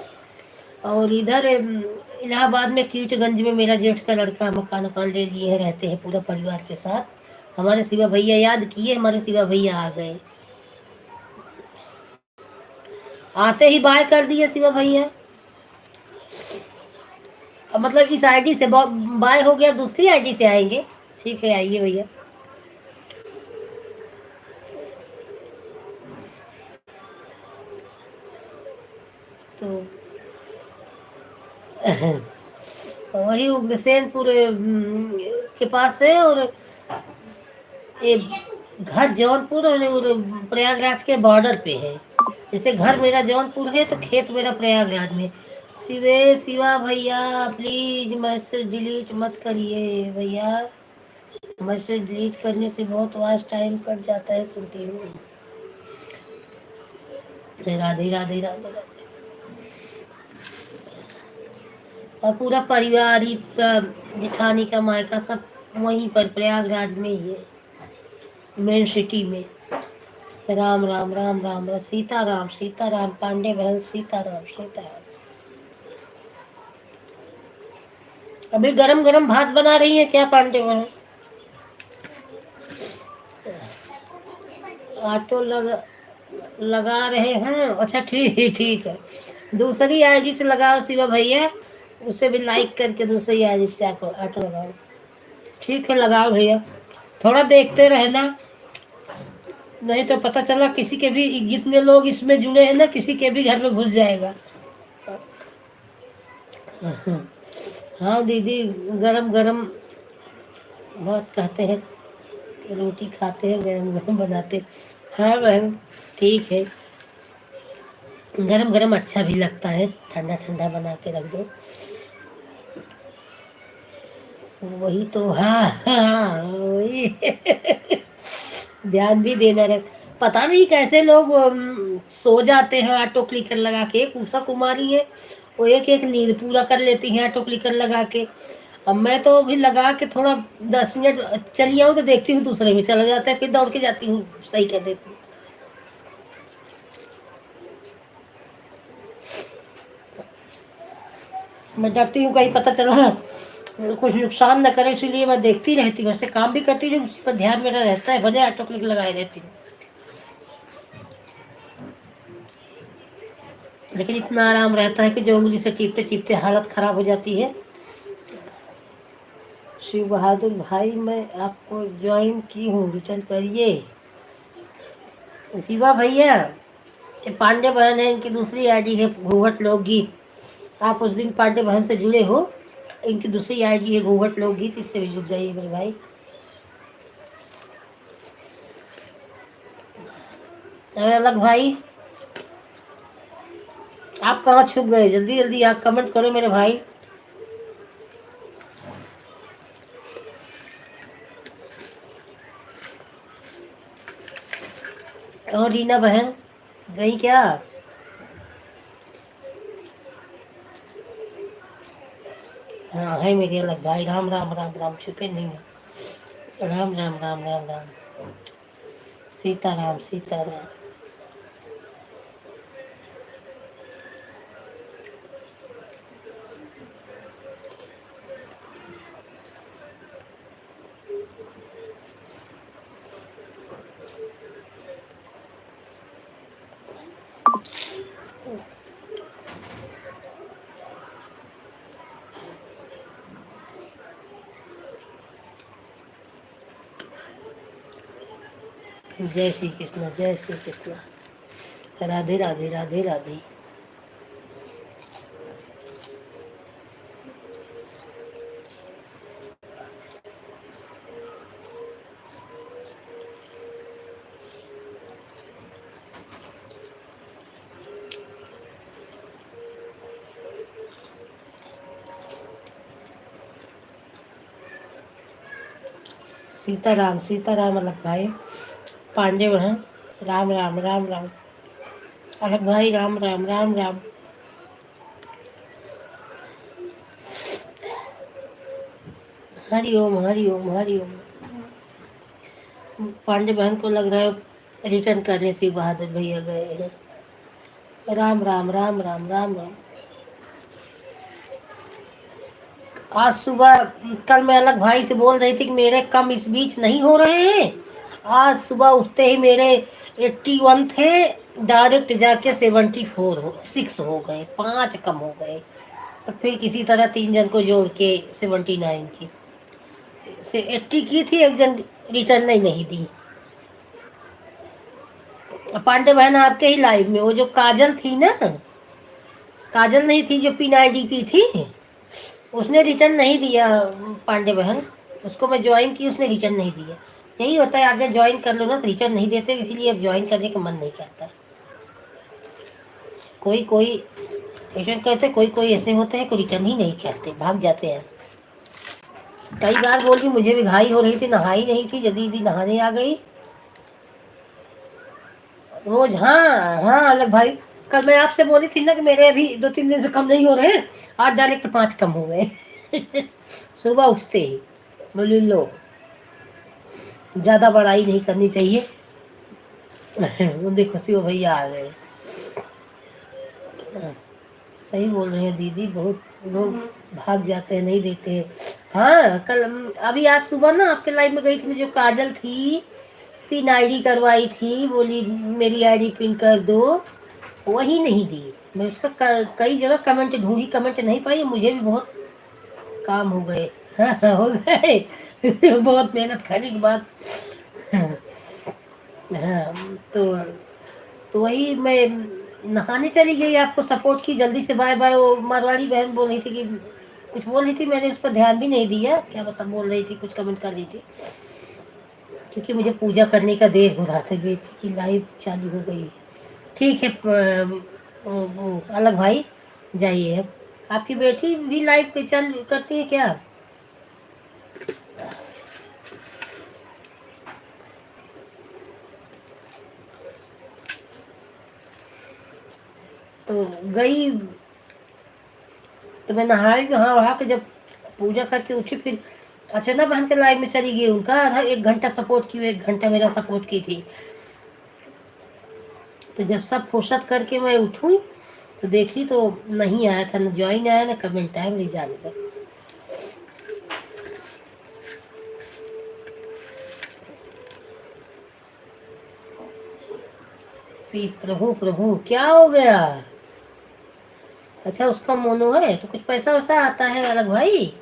और इधर इलाहाबाद में कीर्तगंज में मेरा जेठ का लड़का मकान वकान ले लिए हैं, रहते हैं पूरा परिवार के साथ। हमारे शिवा भैया याद किए, हमारे शिवा भैया आ गए, आते ही बाय कर दिए शिवा भैया। अब मतलब इस आईडी से बाय हो गया, दूसरी आईडी से आएंगे। ठीक है, आइए भैया। तो वही उग्रसेनपुर के पास है। और ये घर जौनपुर और प्रयागराज के बॉर्डर पे है। जैसे घर मेरा जौनपुर है तो खेत मेरा प्रयागराज में। शिवा भैया प्लीज मैसेज डिलीट मत करिए भैया, मैसेज डिलीट करने से बहुत वास्ट टाइम कट जाता है, सुनती हूँ। राधे राधे राधे राधे। और पूरा परिवार ही, जेठानी का मायका सब वहीं पर प्रयागराज में ही है, मेन सिटी में। राम राम राम राम राम, सीताराम सीताराम, पांडे बहन सीताराम सीताराम। अभी गरम गरम भात बना रही है क्या पांडे बहन? ऑटो लगा रहे हैं, अच्छा ठीक है। दूसरी आईडी से लगाओ शिवा भैया, उसे भी लाइक करके दूसरी आईडी से ऑटो लगाओ। ठीक है, लगाओ भैया, थोड़ा देखते रहना, नहीं तो पता चला किसी के भी, जितने लोग इसमें जुड़े हैं ना, किसी के भी घर में घुस जाएगा। हाँ दीदी, गरम गरम बहुत कहते हैं, रोटी खाते हैं गरम गरम बनाते। हाँ बहन, ठीक है, गरम गरम अच्छा भी लगता है, ठंडा ठंडा बना के रख दो। वही तो, हाँ हाँ वही। ध्यान भी देना रहे। पता नहीं कैसे लोग सो जाते हैं ऑटो क्लिकर लगा के। एक उषा कुमारी है, वो एक एक नींद पूरा कर लेती हैं ऑटो क्लिकर लगा के। अब मैं तो भी लगा के थोड़ा 10 मिनट चली आऊँ तो देखती हूँ दूसरे में चला जाता है, फिर दौड़ के जाती हूँ, सही कर देती हूँ। मैं डरती हूँ कहीं पता चला कुछ नुकसान न करे, इसलिए मैं देखती रहती हूँ। ऐसे काम भी करती हूँ, उस पर ध्यान मेरा रहता है, भले ऑटो क्लिक लगाए रहती हूँ, लेकिन इतना आराम रहता है कि जो उंगली से टीपते टीपते हालत खराब हो जाती है। शिव बहादुर भाई, मैं आपको ज्वाइन की हूँ, रिटर्न करिए। शिवा भैया, ये पांडे बहन है, इनकी दूसरी आईडी है घूंघट लोकगीत। आप उस दिन पांडे बहन से जुड़े हो, इनकी दूसरी आईडी है घूंघट लोकगीत, इससे भी जुड़ जाइए मेरे भाई। अलग भाई, आप कहाँ छुप गए? जल्दी जल्दी आप कमेंट करो मेरे भाई। और रीना बहन गई क्या? हाँ है मेरे अलग भाई, राम राम राम राम, छुपे नहीं है। राम राम राम राम राम, सीताराम सीताराम। जय श्री कृष्ण, जय श्री कृष्ण, राधे राधे राधे राधे। सीताराम सीताराम अलग भाई, पांडे बहन राम राम राम राम, अलग भाई राम राम राम राम। हरि ओम हरि ओम हरि ओम। पांडे बहन को लग रहा है रिटर्न करने से बहादुर भैया गए हैं। राम राम राम राम राम राम। आज सुबह, कल मैं अलग भाई से बोल रही थी कि मेरे कम इस बीच नहीं हो रहे हैं। आज सुबह उठते ही मेरे 81 थे, डायरेक्ट जाके 6 हो गए, 5 कम हो गए। तो फिर किसी तरह 3 जन को जोड़ के 79 की से 80 की थी, एक जन रिटर्न नहीं दी। पांडे बहन आपके ही लाइव में वो जो काजल थी ना, काजल नहीं थी जो पिन आईडी की थी, उसने रिटर्न नहीं दिया। पांडे बहन, उसको मैं ज्वाइन की, उसने रिटर्न नहीं दिया। यही होता है, आगे ज्वाइन कर लो ना तो रिटर्न नहीं देते, इसीलिए अब ज्वाइन करने का मन नहीं करता। कोई कोई रिटर्न करते, कोई कोई ऐसे होते हैं कोई रिटर्न ही नहीं करते, भाग जाते हैं। कई बार बोली, मुझे भी घाई हो रही थी, नहाई नहीं थी, जल्दी जल्दी नहाने आ गई रोज। हाँ हाँ अलग भाई, कल मैं आपसे बोली थी ना कि मेरे अभी 2-3 दिन से कम नहीं हो रहे हैं, आज डायरेक्ट 5 कम हो गए। सुबह उठते ही बोली लो, ज़्यादा बड़ाई नहीं करनी चाहिए। वो देखो शिव भैया आ गए। सही बोल रहे हैं दीदी, बहुत लोग भाग जाते हैं, नहीं देते हैं। हाँ कल अभी आज सुबह ना आपके लाइव में गई थी, जो काजल थी पिन आईडी करवाई थी, बोली मेरी आईडी पिन कर दो, वही नहीं दी। मैं उसका कई जगह कमेंट ढूंढी, कमेंट नहीं पाई, मुझे भी बहुत काम हो गए। हाँ, हो गए। बहुत मेहनत करने के बाद। हाँ तो वही मैं नहाने चली गई, आपको सपोर्ट की, जल्दी से बाय बाय। वो मारवाड़ी बहन बोल रही थी कि कुछ बोल रही थी, मैंने उस पर ध्यान भी नहीं दिया, क्या बता बोल रही थी, कुछ कमेंट कर रही थी, क्योंकि मुझे पूजा करने का देर हो रहा था। बेटी की लाइव चालू हो गई। ठीक है वो अलग भाई जाइए। अब आपकी बेटी भी लाइव पे चल करती है क्या? तो गई, तो मैं नहाई, नहा वहा के जब पूजा करके उठी, फिर अर्चना बहन के लाइव में चली गई। उनका आधा 1 घंटा सपोर्ट की, 1 घंटा मेरा सपोर्ट की थी। तो जब सब फुर्सत करके मैं उठूँ तो देखी तो नहीं आया था, न ज्वाइन आया, न कमेंट आया। नहीं जाने दो। प्रभु प्रभु क्या हो गया? अच्छा उसका मोनो है तो कुछ पैसा वैसा आता है अलग भाई?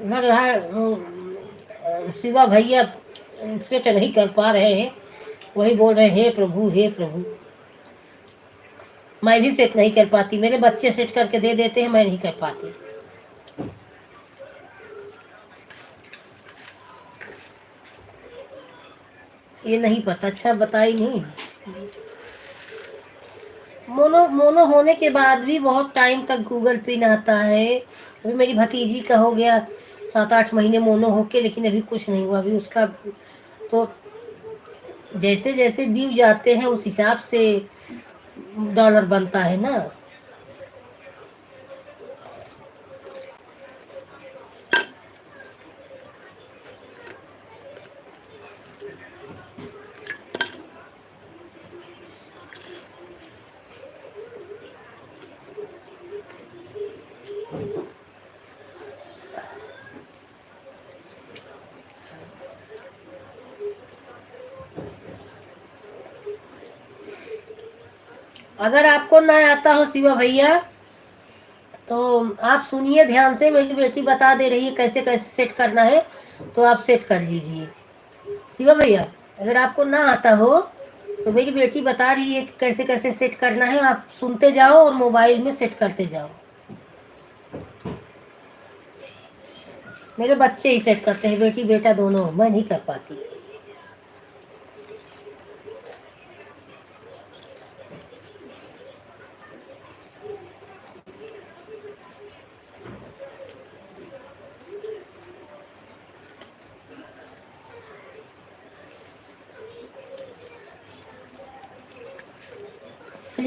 लग रहा है शिवा भैया सेट नहीं कर पा रहे हैं, वही बोल रहे हैं हे प्रभु हे प्रभु। मैं भी सेट नहीं कर पाती, मेरे बच्चे सेट करके दे देते हैं, मैं नहीं कर पाती। ये नहीं पता, अच्छा बताई नहीं। मोनो मोनो होने के बाद भी बहुत टाइम तक गूगल पिन आता है। अभी मेरी भतीजी का हो गया 7-8 महीने मोनो होके, लेकिन अभी कुछ नहीं हुआ अभी उसका। तो जैसे जैसे व्यू जाते हैं उस हिसाब से डॉलर बनता है ना। अगर आपको ना आता हो शिवा भैया तो आप सुनिए ध्यान से, मेरी बेटी बता दे रही है कैसे कैसे सेट करना है, तो आप सेट कर लीजिए। शिवा भैया अगर आपको ना आता हो तो मेरी बेटी बता रही है कि कैसे कैसे सेट करना है, आप सुनते जाओ और मोबाइल में सेट करते जाओ। मेरे बच्चे ही सेट करते हैं, बेटी बेटा दोनों, मैं नहीं कर पाती।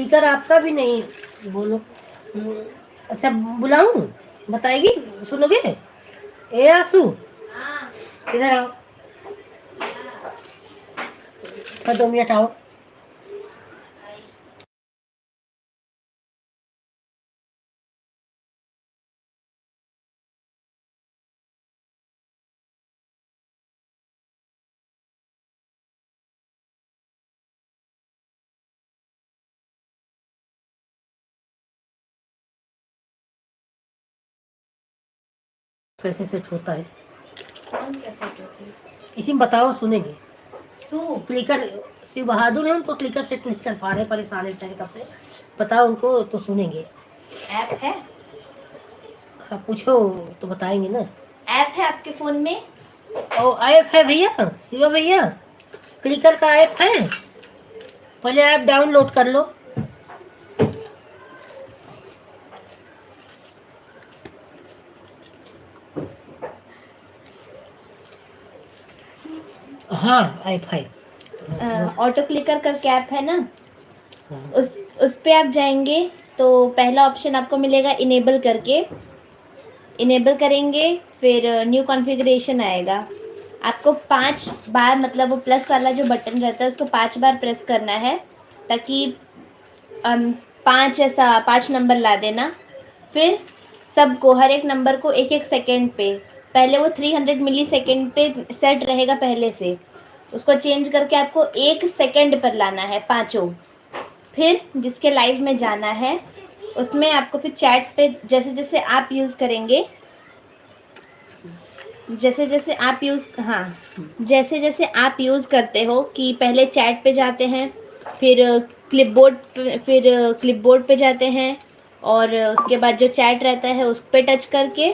क्लिकर आपका भी नहीं। बोलो। अच्छा बुलाऊं? बताएगी? सुनोगे? ए आसू, हाँ इधर आओ। 2 मिनट आओ। कैसे सेट होता है? कौन कैसे होती है? इसी में बताओ, सुनेंगे। तू क्लिकर शिव बहादुर है, उनको क्लिकर सेट नहीं कर पा रहे, परेशान है बेचारे कब से। बताओ उनको तो सुनेंगे। ऐप है? आप पूछो तो बताएंगे ना। ऐप है आपके फोन में? ओ ऐप है भैया, शिवा भैया, क्लिकर का ऐप है। पहले ऐप डाउनलोड कर लो। हाँ ऐप है। ऑटो क्लिकर करके ऐप है ना, हाँ। उस पे आप जाएंगे तो पहला ऑप्शन आपको मिलेगा इनेबल करके। इनेबल करेंगे, फिर न्यू कॉन्फ़िगरेशन आएगा। आपको 5 बार, मतलब वो प्लस वाला जो बटन रहता है उसको 5 बार प्रेस करना है, ताकि 5 नंबर ला देना। फिर सबको, हर एक नंबर को 1-1 सेकेंड पे, पहले वो 300 मिली सेकेंड पे सेट रहेगा पहले से, उसको चेंज करके आपको 1 सेकेंड पर लाना है पाँचों। फिर जिसके लाइव में जाना है उसमें आपको फिर चैट्स पे जैसे जैसे आप यूज़ करेंगे, जैसे जैसे आप यूज़ करते हो कि पहले चैट पे जाते हैं, फिर क्लिपबोर्ड पे जाते हैं, और उसके बाद जो चैट रहता है उस पे टच करके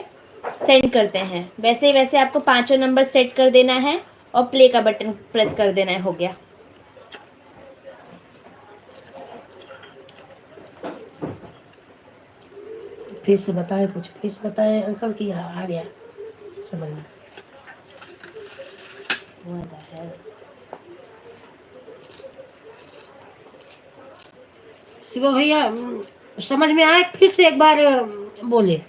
सेंड करते हैं, वैसे ही वैसे आपको पाँचों नंबर सेट कर देना है और प्ले का बटन प्रेस कर देना है, हो गया। फिर से बताएं, कुछ फिर से बताएं अंकल की आ गया समझ में। शिवा भैया समझ में आए? फिर से एक बार बोले।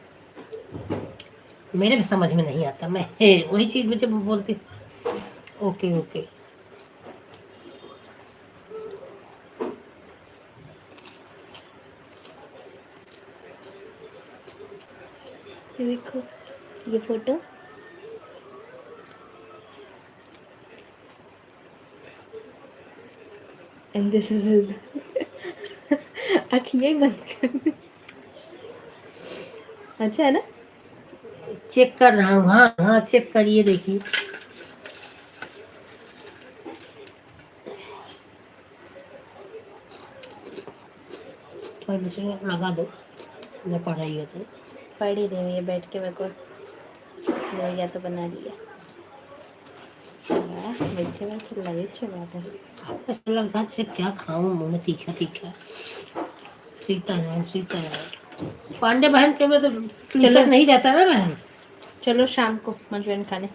मेरे भी समझ में नहीं आता, मैं वही चीज में जब बोलती। Okay okay. देखो ये फोटो, एंड दिस इज आँखें यही बंद कर। अच्छा है ना? चेक कर रहा हूँ। हाँ हाँ चेक करिए, देखिए। थोड़ा दूसरे लगा दो, मैं पढ़ रही होती। पढ़ ही रही हूँ, ये बैठ के मेरे को मिल गया तो बना लिया। मीठे में तो लगे बात है। ऐसा लगता है जैसे क्या खाऊं, मुंह में तीखा तीखा। सीताराम सीताराम। पांडे बहन के में तो क्लिकर नहीं जाता ना बहन। चलो शाम को मंचूरियन खाने।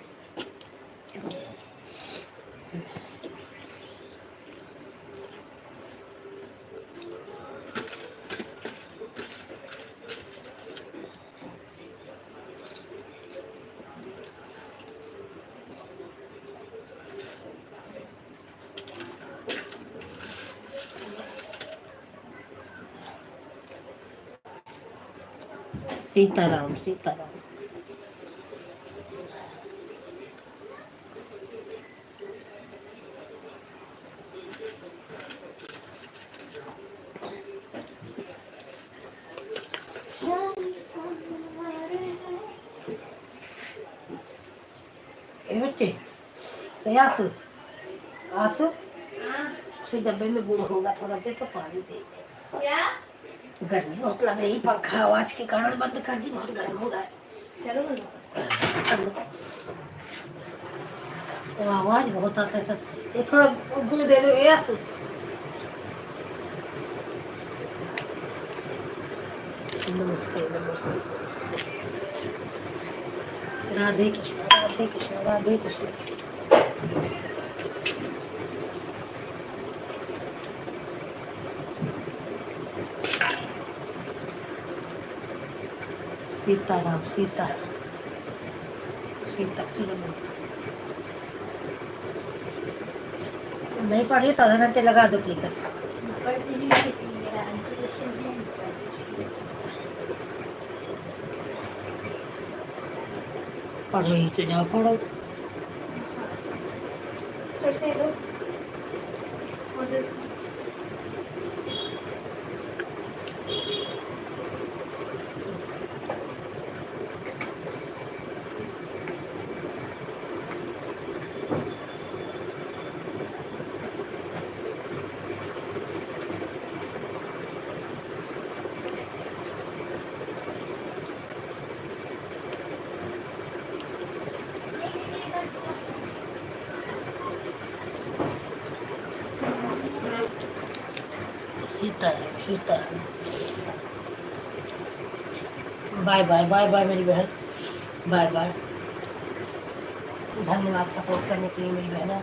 सीताराम सीताराम। ए बच्चे, ए आसू आसू, उसी डब्बे में गुड़ होगा, थोड़ा दे तो पानी दे। क्या? गर्मी बहुत लग रही, पंखा आवाज के कारण बंद कर दी, बहुत गर्म हो रहा है। चलो कर लो। तो आवाज बहुत आता है सर। ये थोड़ा गुड़ दे दो ए आसू। नमस्ते नमस्ते। राधे कृष्ण राधे कृष्ण राधे कृष्ण। सीताराम सीता सीता चलो नहीं पढ़ी तो आधा घंटे लगा दो क्लिकर पढ़ रही हूँ इसलिए मेरा आंसर क्वेश्चन है पढ़ो ही तो जाओ पढ़ो फिर से दो और दो Sita Sita bye bye bye bye मेरी बहन बाय बाय धन्यवाद सपोर्ट करने के लिए मेरी बहन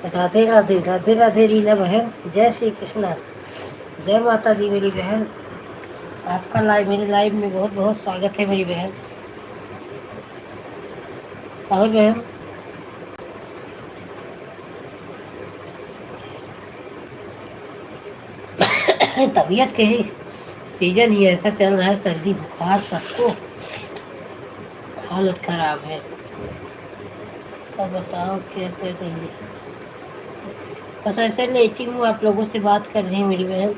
राधे राधे राधे राधे रीना बहन जय श्री कृष्णा जय माता दी मेरी बहन आपका लाइव मेरे लाइव में बहुत बहुत स्वागत है मेरी बहन और बहन तबीयत के ही सीजन ही ऐसा चल रहा है सर्दी बुखार सबको हालत खराब है अब बताओ क्या कर रही है बस ऐसे लेटी हूँ आप लोगों से बात कर रही हैं मेरी बहन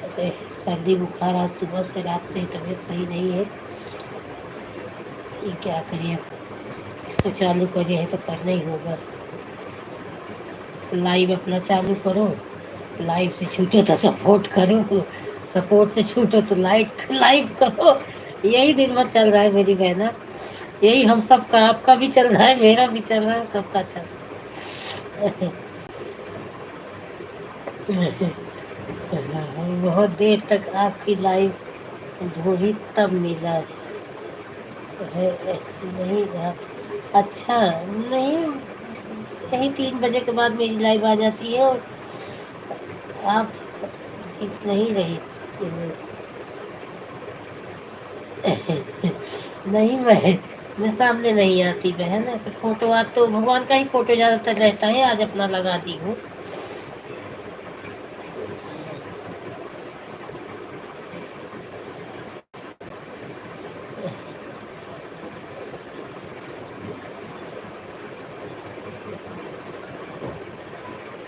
ऐसे सर्दी बुखार आज सुबह से रात से तबीयत सही नहीं है ये क्या करिए इसको चालू करिए है तो करना ही होगा लाइव अपना चालू करो, लाइव से छूटो तो सपोर्ट करो, सपोर्ट से छूटो तो लाइक लाइव करो। यही दिन भर चल रहा है मेरी बहना, यही हम सबका, आपका भी चल रहा है, मेरा भी चल रहा है, सबका चल रहा है। बहुत देर तक आपकी लाइव ढूंढी तब मिला है, नहीं बात अच्छा नहीं, यही 3 बजे के बाद मेरी लाइव आ जाती है और आप नहीं रही। नहीं, मैं सामने नहीं आती बहन, ऐसे फोटो आज तो भगवान का ही फोटो ज्यादातर रहता है, आज अपना लगा दी हूँ।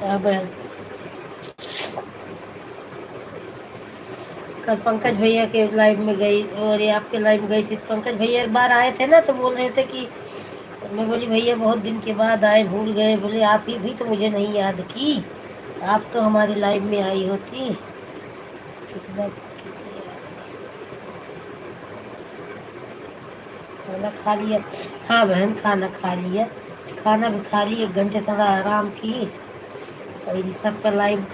अब कल पंकज भैया के लाइव में गई और ये आपके लाइव में गई थी। पंकज भैया एक बार आए थे ना, तो बोल रहे थे कि, मैं बोली भैया बहुत दिन के बाद आए, भूल गए। बोले आप ही भी तो मुझे नहीं याद की, आप तो हमारी लाइव में आई होती। खाना खा लिया? हाँ बहन, खाना खा लिया, खाना भी खा लिया, 1 घंटे थोड़ा आराम की और इन सब पर लाइव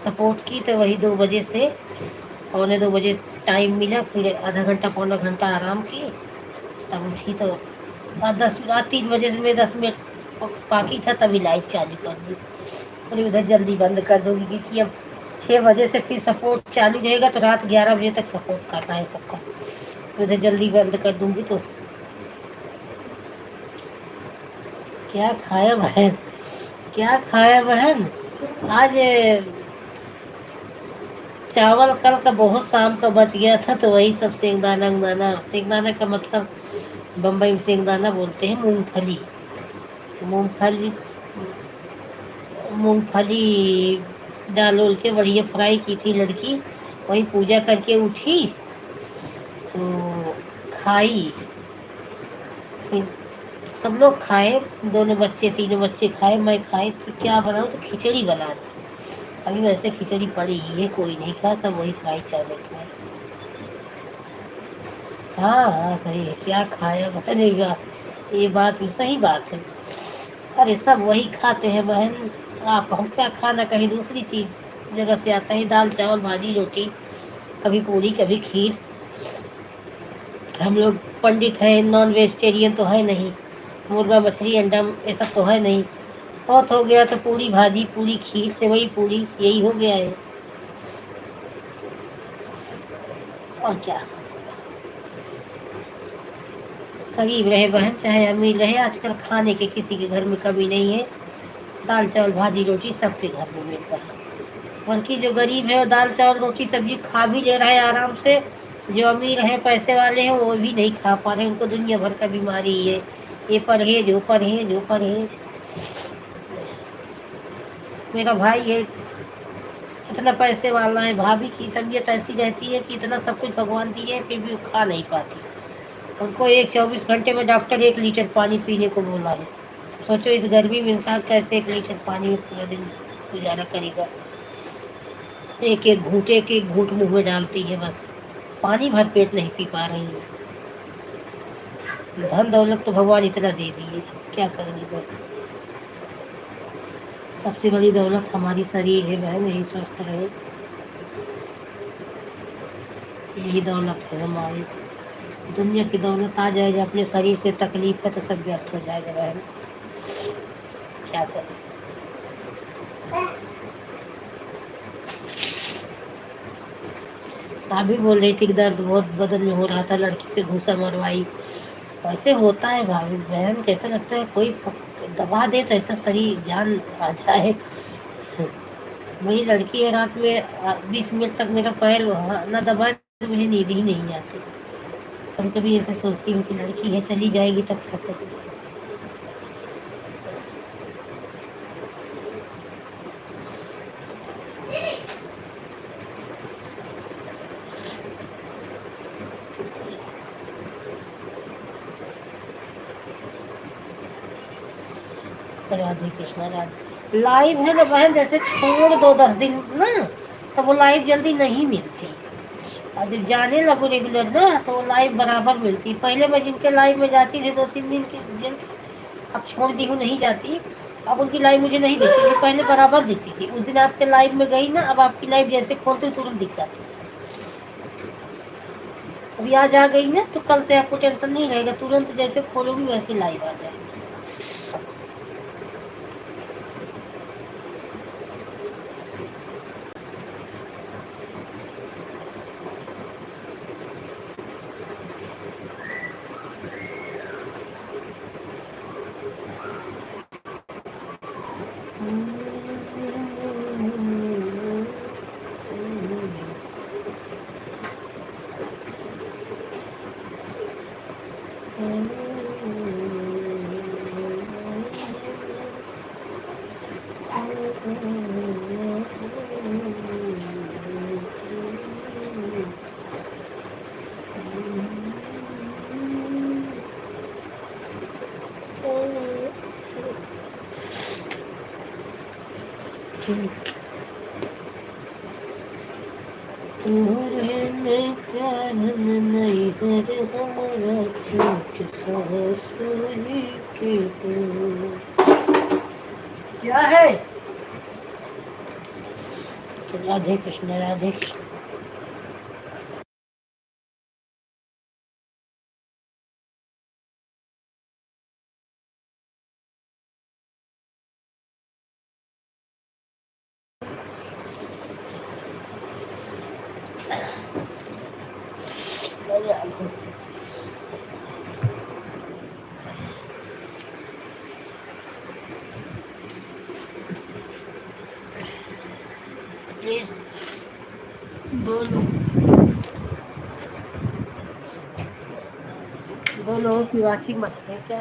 सपोर्ट की, तो वही 2 बजे से 2:45 टाइम मिला, फिर आधा घंटा पौना घंटा आराम की, तब उठी तो 3 बजे से मैं 10 मिनट बाकी था तभी लाइव चालू कर दी। और उधर जल्दी बंद कर दूँगी क्योंकि अब 6 बजे से फिर सपोर्ट चालू रहेगा, तो रात 11 बजे तक सपोर्ट करना है सबका, उधर जल्दी बंद कर दूँगी। तो क्या खाया बहन, क्या खाया बहन? आज चावल कल का बहुत शाम का बच गया था, तो वही सब सेंगदाना का मतलब बम्बई में सेंगदाना बोलते हैं, मूंगफली मूंगफली मूंगफली डाल उल के बढ़िया फ्राई की थी लड़की, वही पूजा करके उठी तो खाई, फिर सब लोग खाए, दोनों बच्चे तीनों बच्चे खाए, मैं खाए, तो क्या बनाऊँ, तो खिचड़ी बना दी। अभी वैसे खिचड़ी पड़ी ही है, कोई नहीं खा, सब वही खाई, चावल खाए। हाँ हाँ सही है, क्या खाया बनेगा, ये बात भी सही बात है। अरे सब वही खाते हैं बहन, आप हम क्या खाना, कहीं दूसरी चीज जगह से आता है, दाल चावल भाजी रोटी, कभी पूरी कभी खीर। हम लोग पंडित हैं, नॉन वेजिटेरियन तो है नहीं, मुर्गा मछली अंडा ये सब तो है नहीं, बहुत हो गया तो पूरी भाजी पूरी खीर सेवई पूरी, यही हो गया है, और क्या। गरीब रहे बहन चाहे अमीर रहे, आजकल खाने के किसी के घर में कमी नहीं है, दाल चावल भाजी रोटी सबके घर में मिलता है। बल्कि जो गरीब है वो दाल चावल रोटी सब्जी खा भी ले रहा है आराम से, जो अमीर है पैसे वाले हैं वो भी नहीं खा पा रहे, उनको दुनिया भर का बीमारी है, ये परहेज वो परहेज वो परहेज। मेरा भाई है इतना पैसे वाला है, भाभी की तबीयत ऐसी रहती है कि इतना सब कुछ भगवान दिए है, फिर भी वो खा नहीं पाती। उनको 24 घंटे में डॉक्टर 1 लीटर पानी पीने को बोला है। सोचो इस गर्मी में इंसान कैसे 1 लीटर पानी में पूरा दिन गुजारा करेगा। एक एक घूंट मुंह में डालती है, बस पानी भर पेट नहीं पी पा रही है। धन दौलत तो भगवान इतना दे दिए, क्या करेंगे बहन। सबसे बड़ी दौलत हमारी शरीर है बहन, यही स्वस्थ रहे, यही दौलत है हमारी। दुनिया की दौलत आ जाएगा, अपने शरीर से तकलीफ है तो सब व्यर्थ हो जाएगा बहन, क्या करें। आप भी बोल रही थी कि दर्द बहुत बदन में हो रहा था, लड़की से घूसा मरवाई, वैसे होता है भाभी बहन, कैसा लगता है कोई दबा दे तो ऐसा शरीर जान आ जाए। मेरी लड़की है, रात में 20 मिनट तक मेरा पैर न दबाए तो मुझे नींद ही नहीं आती। कभी कभी ऐसे सोचती हूँ कि लड़की है चली जाएगी तब क्या करूँगी। राधे कृष्णा राधे। लाइव है ना बहन, जैसे छोड़ दो 10 दिन ना, तो वो लाइव जल्दी नहीं मिलती। और जब जाने लगो रेगुलर ना, तो वो लाइव बराबर मिलती। पहले मैं जिनके लाइव में जाती थी 2-3 दिन के जिनके, अब छोड़ दी हूँ नहीं जाती। अब उनकी लाइव मुझे नहीं दिखती थी, पहले बराबर दिखती थी। उस दिन आपके लाइव में गई ना, अब आपकी लाइव जैसे खोलते हो तुरंत दिख जाती है। अभी आज आ गई ना, तो कल से आपको टेंशन नहीं रहेगा, तुरंत जैसे खोलोगी वैसे लाइव आ जाएगी। क्या है? राधे कृष्ण राधे कृष्ण। प्लीज बोलो कि वाचिंग मत है क्या?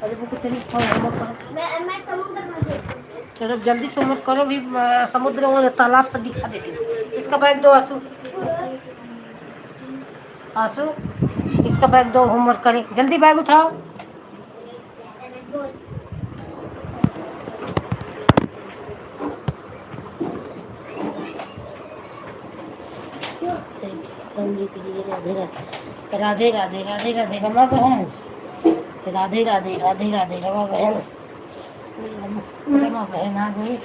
अरे वो कितनी मैं समुद्र में देखूंगी। चलो जल्दी से मत करो भी, समुद्र और तालाब सब दिखा देती हूँ। इसका बैग दो आंसू, आंसू इसका बैग दो, होमवर्क करें जल्दी, बैग उठाओ। राधे राधे राधे राधे राधे रमा बहन, राधे राधे राधे राधे रमा बहन, रमा बहन आ गई।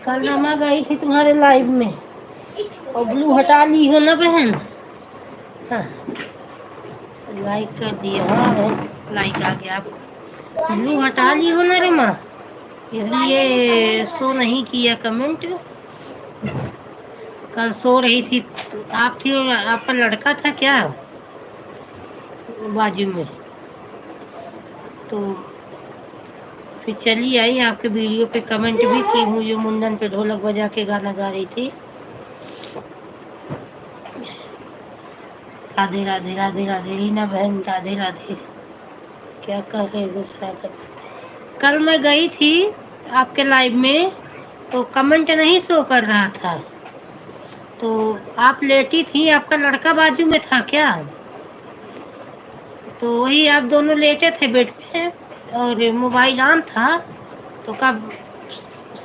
कल रमा गई थी तुम्हारे लाइव में और ब्लू हटा ली हो ना बहन? हाँ लाइक कर दिए। हाँ बहन लाइक आ गया आपको। ब्लू हटा ली हो ना रमा, इसलिए शो नहीं किया कमेंट। कल सो रही थी आप, थी और आपका लड़का था क्या बाजू में, तो फिर चली आई। आपके वीडियो पे कमेंट भी की हूँ, जो मुंडन पे ढोलक बजा के गाना गा रही थी। राधे राधे राधे राधे रीना बहन राधे राधे। क्या कर रहे गुस्सा कर? कल मैं गई थी आपके लाइव में तो कमेंट नहीं शो कर रहा था, तो आप लेटी थी, आपका लड़का बाजू में था क्या? तो वही आप दोनों लेटे थे बेड पे और मोबाइल ऑन था, तो कब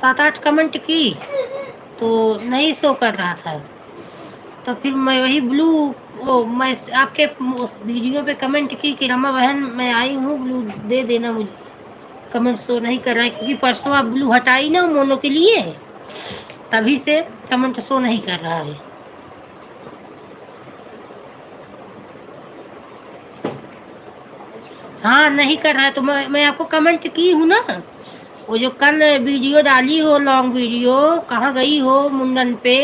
7-8 कमेंट की तो नहीं शो कर रहा था। तो फिर मैं वही ब्लू, मैं आपके वीडियो पे कमेंट की कि रमा बहन मैं आई हूँ, ब्लू दे देना मुझे। कमेंट शो नहीं कर रहा है क्योंकि परसों आप ब्लू हटाई ना मोनो के लिए, तभी से कमेंट शो नहीं कर रहा है। हाँ नहीं कर रहा है तो मैं आपको कमेंट की हूँ ना। वो जो कल वीडियो डाली हो लॉन्ग वीडियो, कहाँ गई हो मुंडन पे,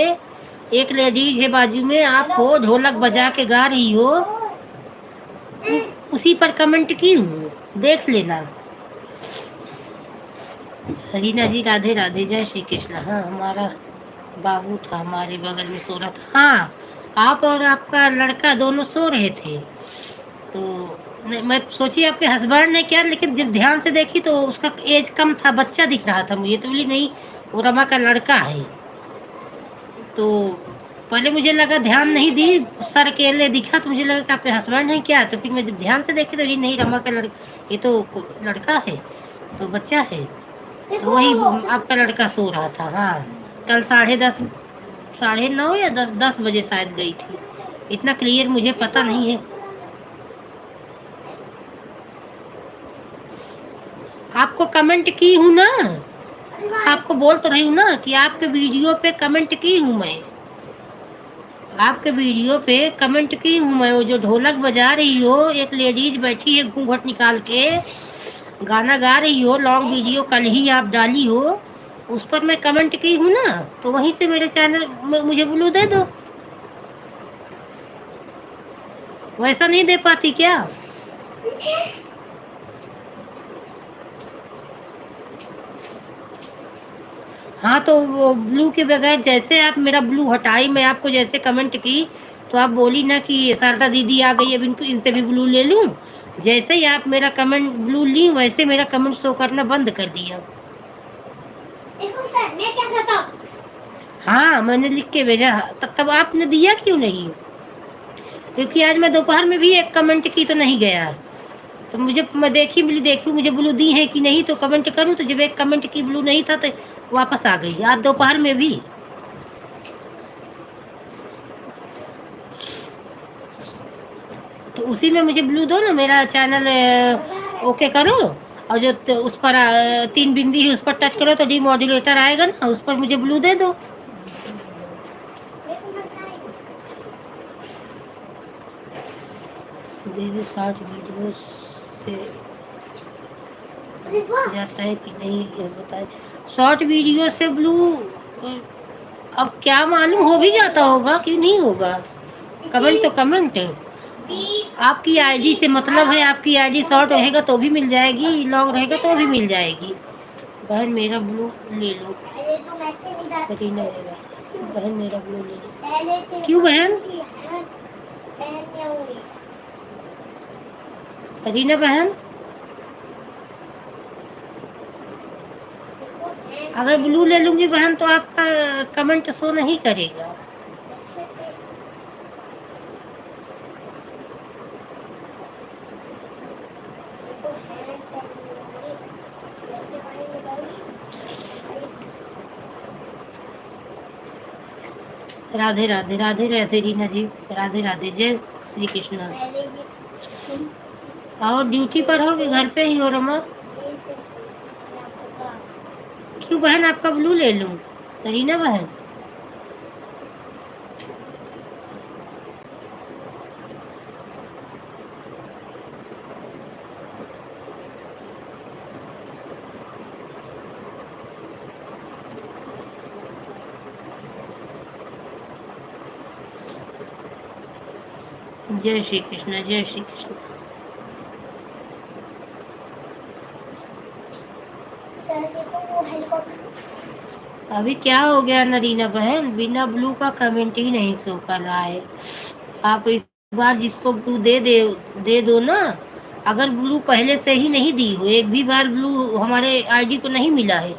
एक लेडीज है बाजू में, आप हो ढोलक बजा के गा रही हो, उसी पर कमेंट की हूँ, देख लेना। रीना जी राधे राधे जय श्री कृष्ण। हाँ हमारा बाबू था हमारे बगल में सो रहा था। हाँ आप और आपका लड़का दोनों सो रहे थे, तो मैं सोची आपके हस्बैंड ने क्या, लेकिन जब ध्यान से देखी तो उसका एज कम था, बच्चा दिख रहा था मुझे, तो बोली नहीं वो रमा का लड़का है। तो पहले मुझे लगा, ध्यान नहीं दी, सर अकेले दिखा तो मुझे लगा कि आपके हस्बैंड है क्या, तो फिर मैं जब ध्यान से देखी तो ये नहीं रमा का लड़का, ये तो लड़का है। तो बच्चा है तो वही आपका लड़का सो रहा था। हाँ, कल 10:30 9:30 या 10 बजे शायद गई थी, इतना क्लियर मुझे पता नहीं है। आपको कमेंट की हूँ ना, आपको बोल तो रही हूँ ना कि आपके वीडियो पे कमेंट की हूँ मैं, आपके वीडियो पे कमेंट की हूँ मैं। वो जो ढोलक बजा रही हो, एक लेडीज बैठी है घूंघट निकाल के गाना गा रही हो, लॉन्ग वीडियो कल ही आप डाली हो, उस पर मैं कमेंट की हूँ ना, तो वहीं से मेरे चैनल में मुझे ब्लू दे दो। वैसा नहीं दे पाती क्या? हाँ, तो वो ब्लू के बगैर जैसे आप मेरा ब्लू हटाई, मैं आपको जैसे कमेंट की तो आप बोली ना कि शारदा दीदी आ गई, अब इनको इनसे भी ब्लू ले लूं। जैसे ही आप मेरा कमेंट ब्लू ली, वैसे मेरा कमेंट शो करना बंद कर दिया। देखो सर, मैं क्या करता हूँ? हाँ, मैंने लिख के भेजा, तब आपने दिया क्यों नहीं? क्योंकि आज मैं दोपहर में भी एक कमेंट की तो नहीं गया, तो मुझे मैं देखी मुझे ब्लू दी है कि नहीं, तो कमेंट करूं, तो जब एक कमेंट की ब्लू नहीं था तो वापस आ गई आज दोपहर में भी। तो उसी में मुझे ब्लू दो ना, मेरा चैनल ओके करो, और जो उस पर 3 बिंदी है उस पर टच करो तो डीमोडुलेटर आएगा ना, उस पर मुझे ब्लू दे दो। शॉर्ट वीडियो से जाता है कि नहीं ये बताए। शॉर्ट वीडियो से ब्लू अब क्या मालूम, हो भी जाता होगा कि नहीं होगा। कमेंट तो कमेंट है, आपकी आईडी से मतलब है, आपकी आईडी शॉर्ट रहेगा तो भी मिल जाएगी, लॉन्ग रहेगा तो भी मिल जाएगी। बहन मेरा ब्लू ले लो, करीना बहन मेरा ब्लू ले लो। क्यों बहन? करीना बहन, अगर ब्लू ले लूंगी बहन तो आपका कमेंट शो नहीं करेगा। राधे राधे राधे राधे रीना जी, राधे राधे, जय श्री कृष्ण। और ड्यूटी पर हो कि घर पे ही हो रमा? क्यों बहन, आपका ब्लू ले लूं रीना बहन? जय श्री कृष्ण, जय श्री कृष्ण। अभी क्या हो गया नरीना बहन, बिना ब्लू का कमेंट ही नहीं शो कर रहा है। आप इस बार जिसको ब्लू दे दो ना, अगर ब्लू पहले से ही नहीं दी हो, एक भी बार ब्लू हमारे आईडी को नहीं मिला है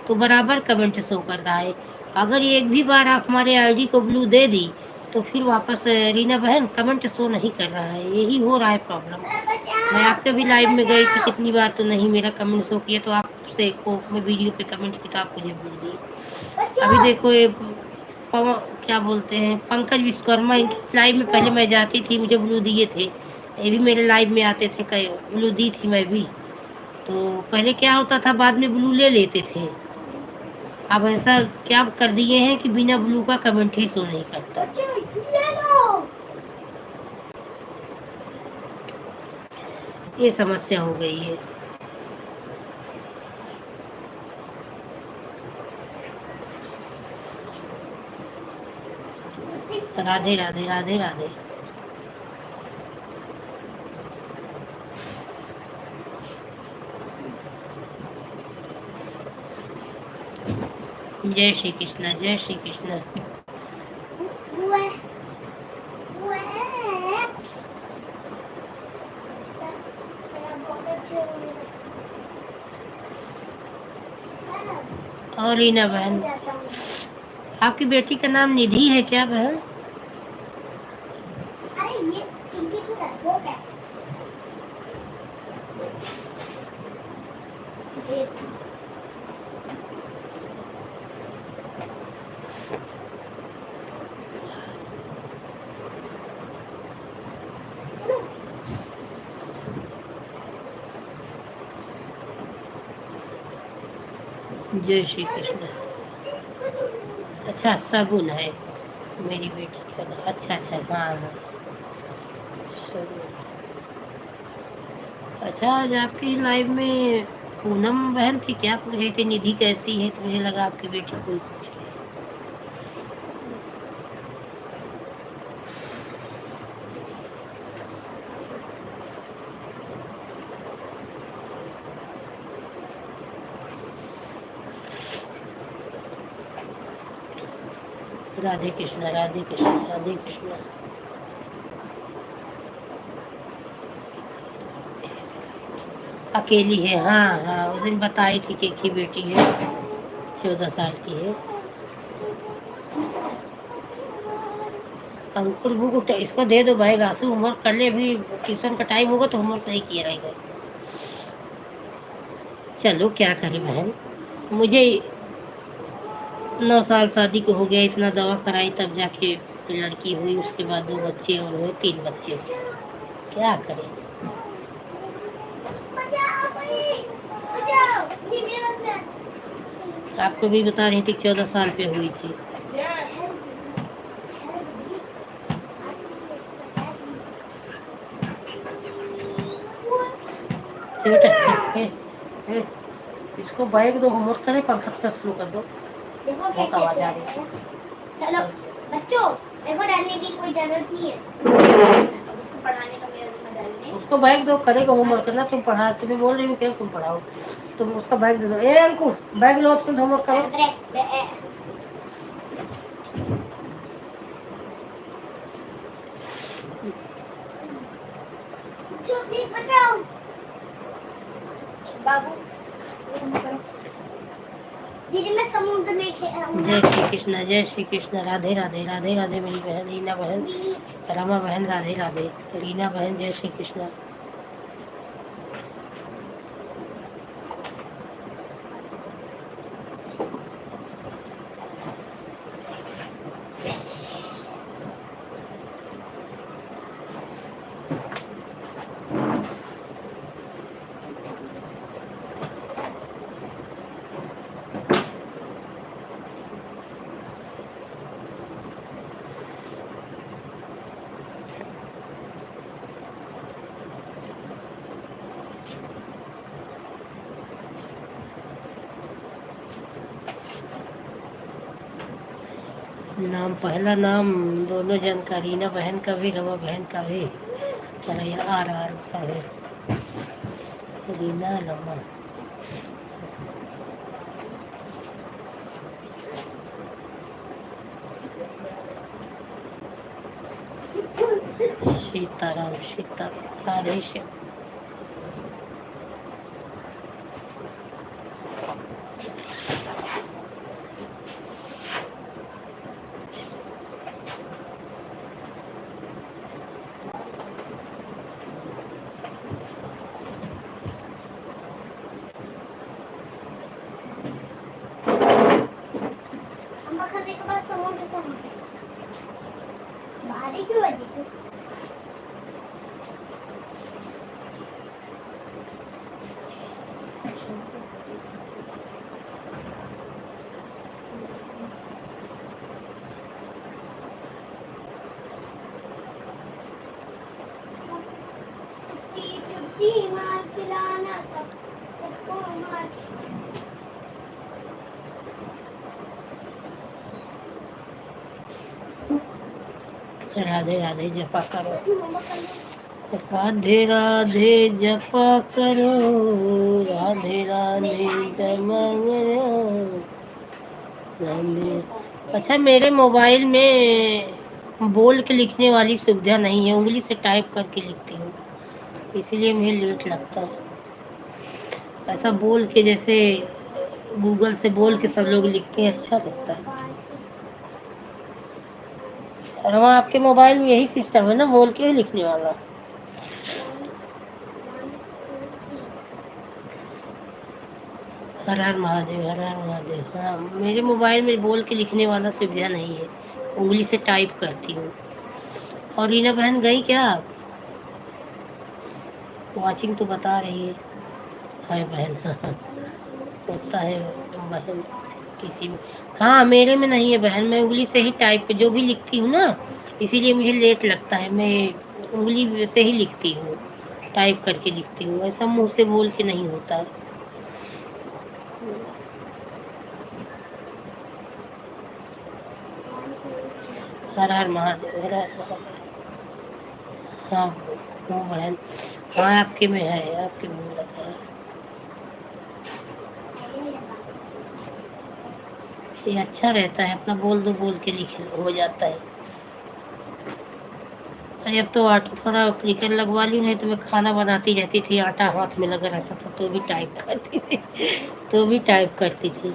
तो बराबर कमेंट शो कर रहा है। अगर एक भी बार आप हमारे आईडी को ब्लू दे दी तो फिर वापस रीना बहन कमेंट शो नहीं कर रहा है, यही हो रहा है प्रॉब्लम। मैं आपके भी लाइव में गई थी कितनी बार, तो नहीं मेरा कमेंट शो किया, तो आपसे को मैं वीडियो पे कमेंट की तो आप मुझे ब्लू दी। अभी देखो ये क्या बोलते हैं पंकज विश्वकर्मा, इनकी लाइव में पहले मैं जाती थी, मुझे ब्लू दिए थे, ये भी मेरे लाइव में आते थे, कई ब्लू दी थी मैं भी। तो पहले क्या होता था, बाद में ब्लू ले लेते थे, अब ऐसा क्या कर दिए हैं कि बिना ब्लू का कमेंट ही शो नहीं करता। ये समस्या हो गई है। राधे राधे राधे राधे। जय श्री कृष्ण, जय श्री कृष्ण। और रीना बहन, आपकी बेटी का नाम निधि है क्या बहन? जय श्री कृष्ण। अच्छा सगुन है मेरी बेटी का नाम। अच्छा अच्छा हाँ हाँ सगुन। अच्छा आज आपकी लाइव में पूनम बहन थी क्या? पूछ रही थी निधि कैसी है, तो मुझे लगा आपकी बेटी को ही पूछ रही है। राधे कृष्णा राधे कृष्णा राधे कृष्णा। अकेली है हाँ हाँ, उस दिन बताई थी कि एक ही बेटी है, 14 साल की है। अंकुर बुक इसको दे दो भाई, गासू होमवर्क कर ले, भी ट्यूशन का टाइम होगा तो होमवर्क नहीं किया रहेगा। चलो क्या करें बहन, मुझे 9 साल शादी को हो गया, इतना दवा कराई तब जाके लड़की हुई, उसके बाद 2 बच्चे और हुए, 3 बच्चे हुए। क्या करें। आपको भी बता रही थी 14 साल पे हुई थी। इसको बैग दो, होमवर्क करे, पंखा शुरू कर दो, बहुत आवाज आ रही है। चलो बच्चों, देखो डरने की कोई जरूरत नहीं है, उसको पढ़ाने का मेरा जिम्मेदारी नहीं। उसको बैग दो, करेगा होमवर्क करना, तुम पढ़ा, तुम्हें बोल रही हूँ क्या तुम पढ़ाओ, तुम उसका बैग दे दो। ए अंकुर बैग लो, तुम होमवर्क करो। बाबू दीदी मैं समुद्र में जय श्री कृष्ण जय श्री कृष्ण। राधे राधे राधे राधे मेरी बहन रीना बहन, रमा बहन राधे राधे, रीना बहन जय श्री कृष्ण। नाम पहला नाम दोनों जन का, रीना बहन का भी रमा बहन का भी, आर आर का है, रीना रमा। सीताराम सीताराम राधे श्याम। खाने के बाद समोसा भारी क्यों है दीदी? चुट्टी मार खिलाना सबको मार। राधे राधे जपा करो, राधे राधे जपा करो, राधे राधे राधे। अच्छा मेरे मोबाइल में बोल के लिखने वाली सुविधा नहीं है, उंगली से टाइप करके लिखती हूँ, इसलिए मुझे लेट लगता है। ऐसा बोल के जैसे गूगल से बोल के सब लोग लिखते हैं, अच्छा लगता है। और वहाँ आपके मोबाइल में यही सिस्टम है ना, बोल के ही लिखने वाला। हर हर महादेव हर हर महादेव। हाँ मेरे मोबाइल में बोल के लिखने वाला सुविधा नहीं है, उंगली से टाइप करती हूँ। और रीना बहन गई क्या आप? वाचिंग तो बता रही है, हाय बहन। होता है बहन किसी में। हाँ मेरे में नहीं है बहन, मैं उंगली से ही टाइप जो भी लिखती हूँ ना, इसीलिए मुझे लेट लगता है। मैं उंगली से ही लिखती हूँ, टाइप करके लिखती हूँ, ऐसा मुंह से बोल के नहीं होता है। हर हर महादेव, हर हर महादेव। हाँ वो बहन, हाँ आपके में है, आपके मुंह लगा है। ये अच्छा रहता है, अपना बोल दो, बोल के लिख हो जाता है। अरे अब तो आटा थोड़ा क्लिकर लगवा ली, नहीं तो मैं खाना बनाती रहती थी, आटा हाथ में लगा रहता था तो भी टाइप करती थी तो भी टाइप करती थी।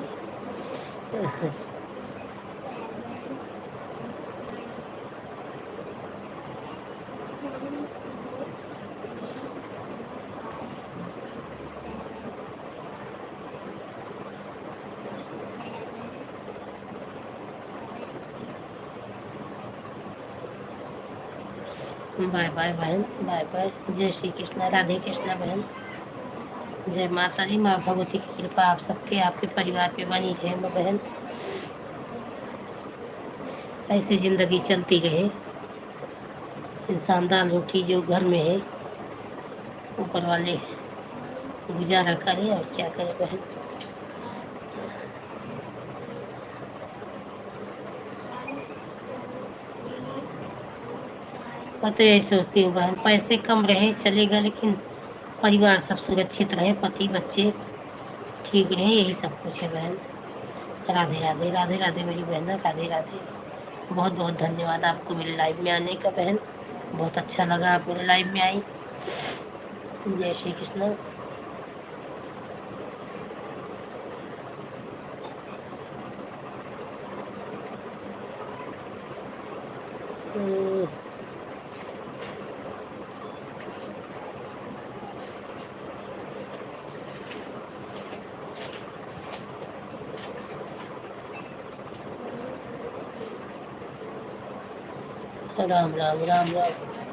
बाय बाय बहन, बाय बाय। जय श्री कृष्णा, राधे कृष्णा बहन। जय माता दी, माँ भगवती की कृपा आप सबके, आपके परिवार पे बनी रहे माँ बहन। ऐसे जिंदगी चलती रहे, इंसान दाल रोटी जो घर में है ऊपर वाले गुजारा करे, और क्या करे बहन। मैं तो यही सोचती हूँ बहन, पैसे कम रहे चलेगा, लेकिन परिवार सब सुरक्षित रहे, पति बच्चे ठीक रहे, यही सब कुछ है बहन। राधे राधे, राधे राधे मेरी बहन, राधे राधे। बहुत बहुत धन्यवाद आपको मेरे लाइव में आने का बहन, बहुत अच्छा लगा आप मेरे लाइव में आई। जय श्री कृष्ण। राम राम राम राम।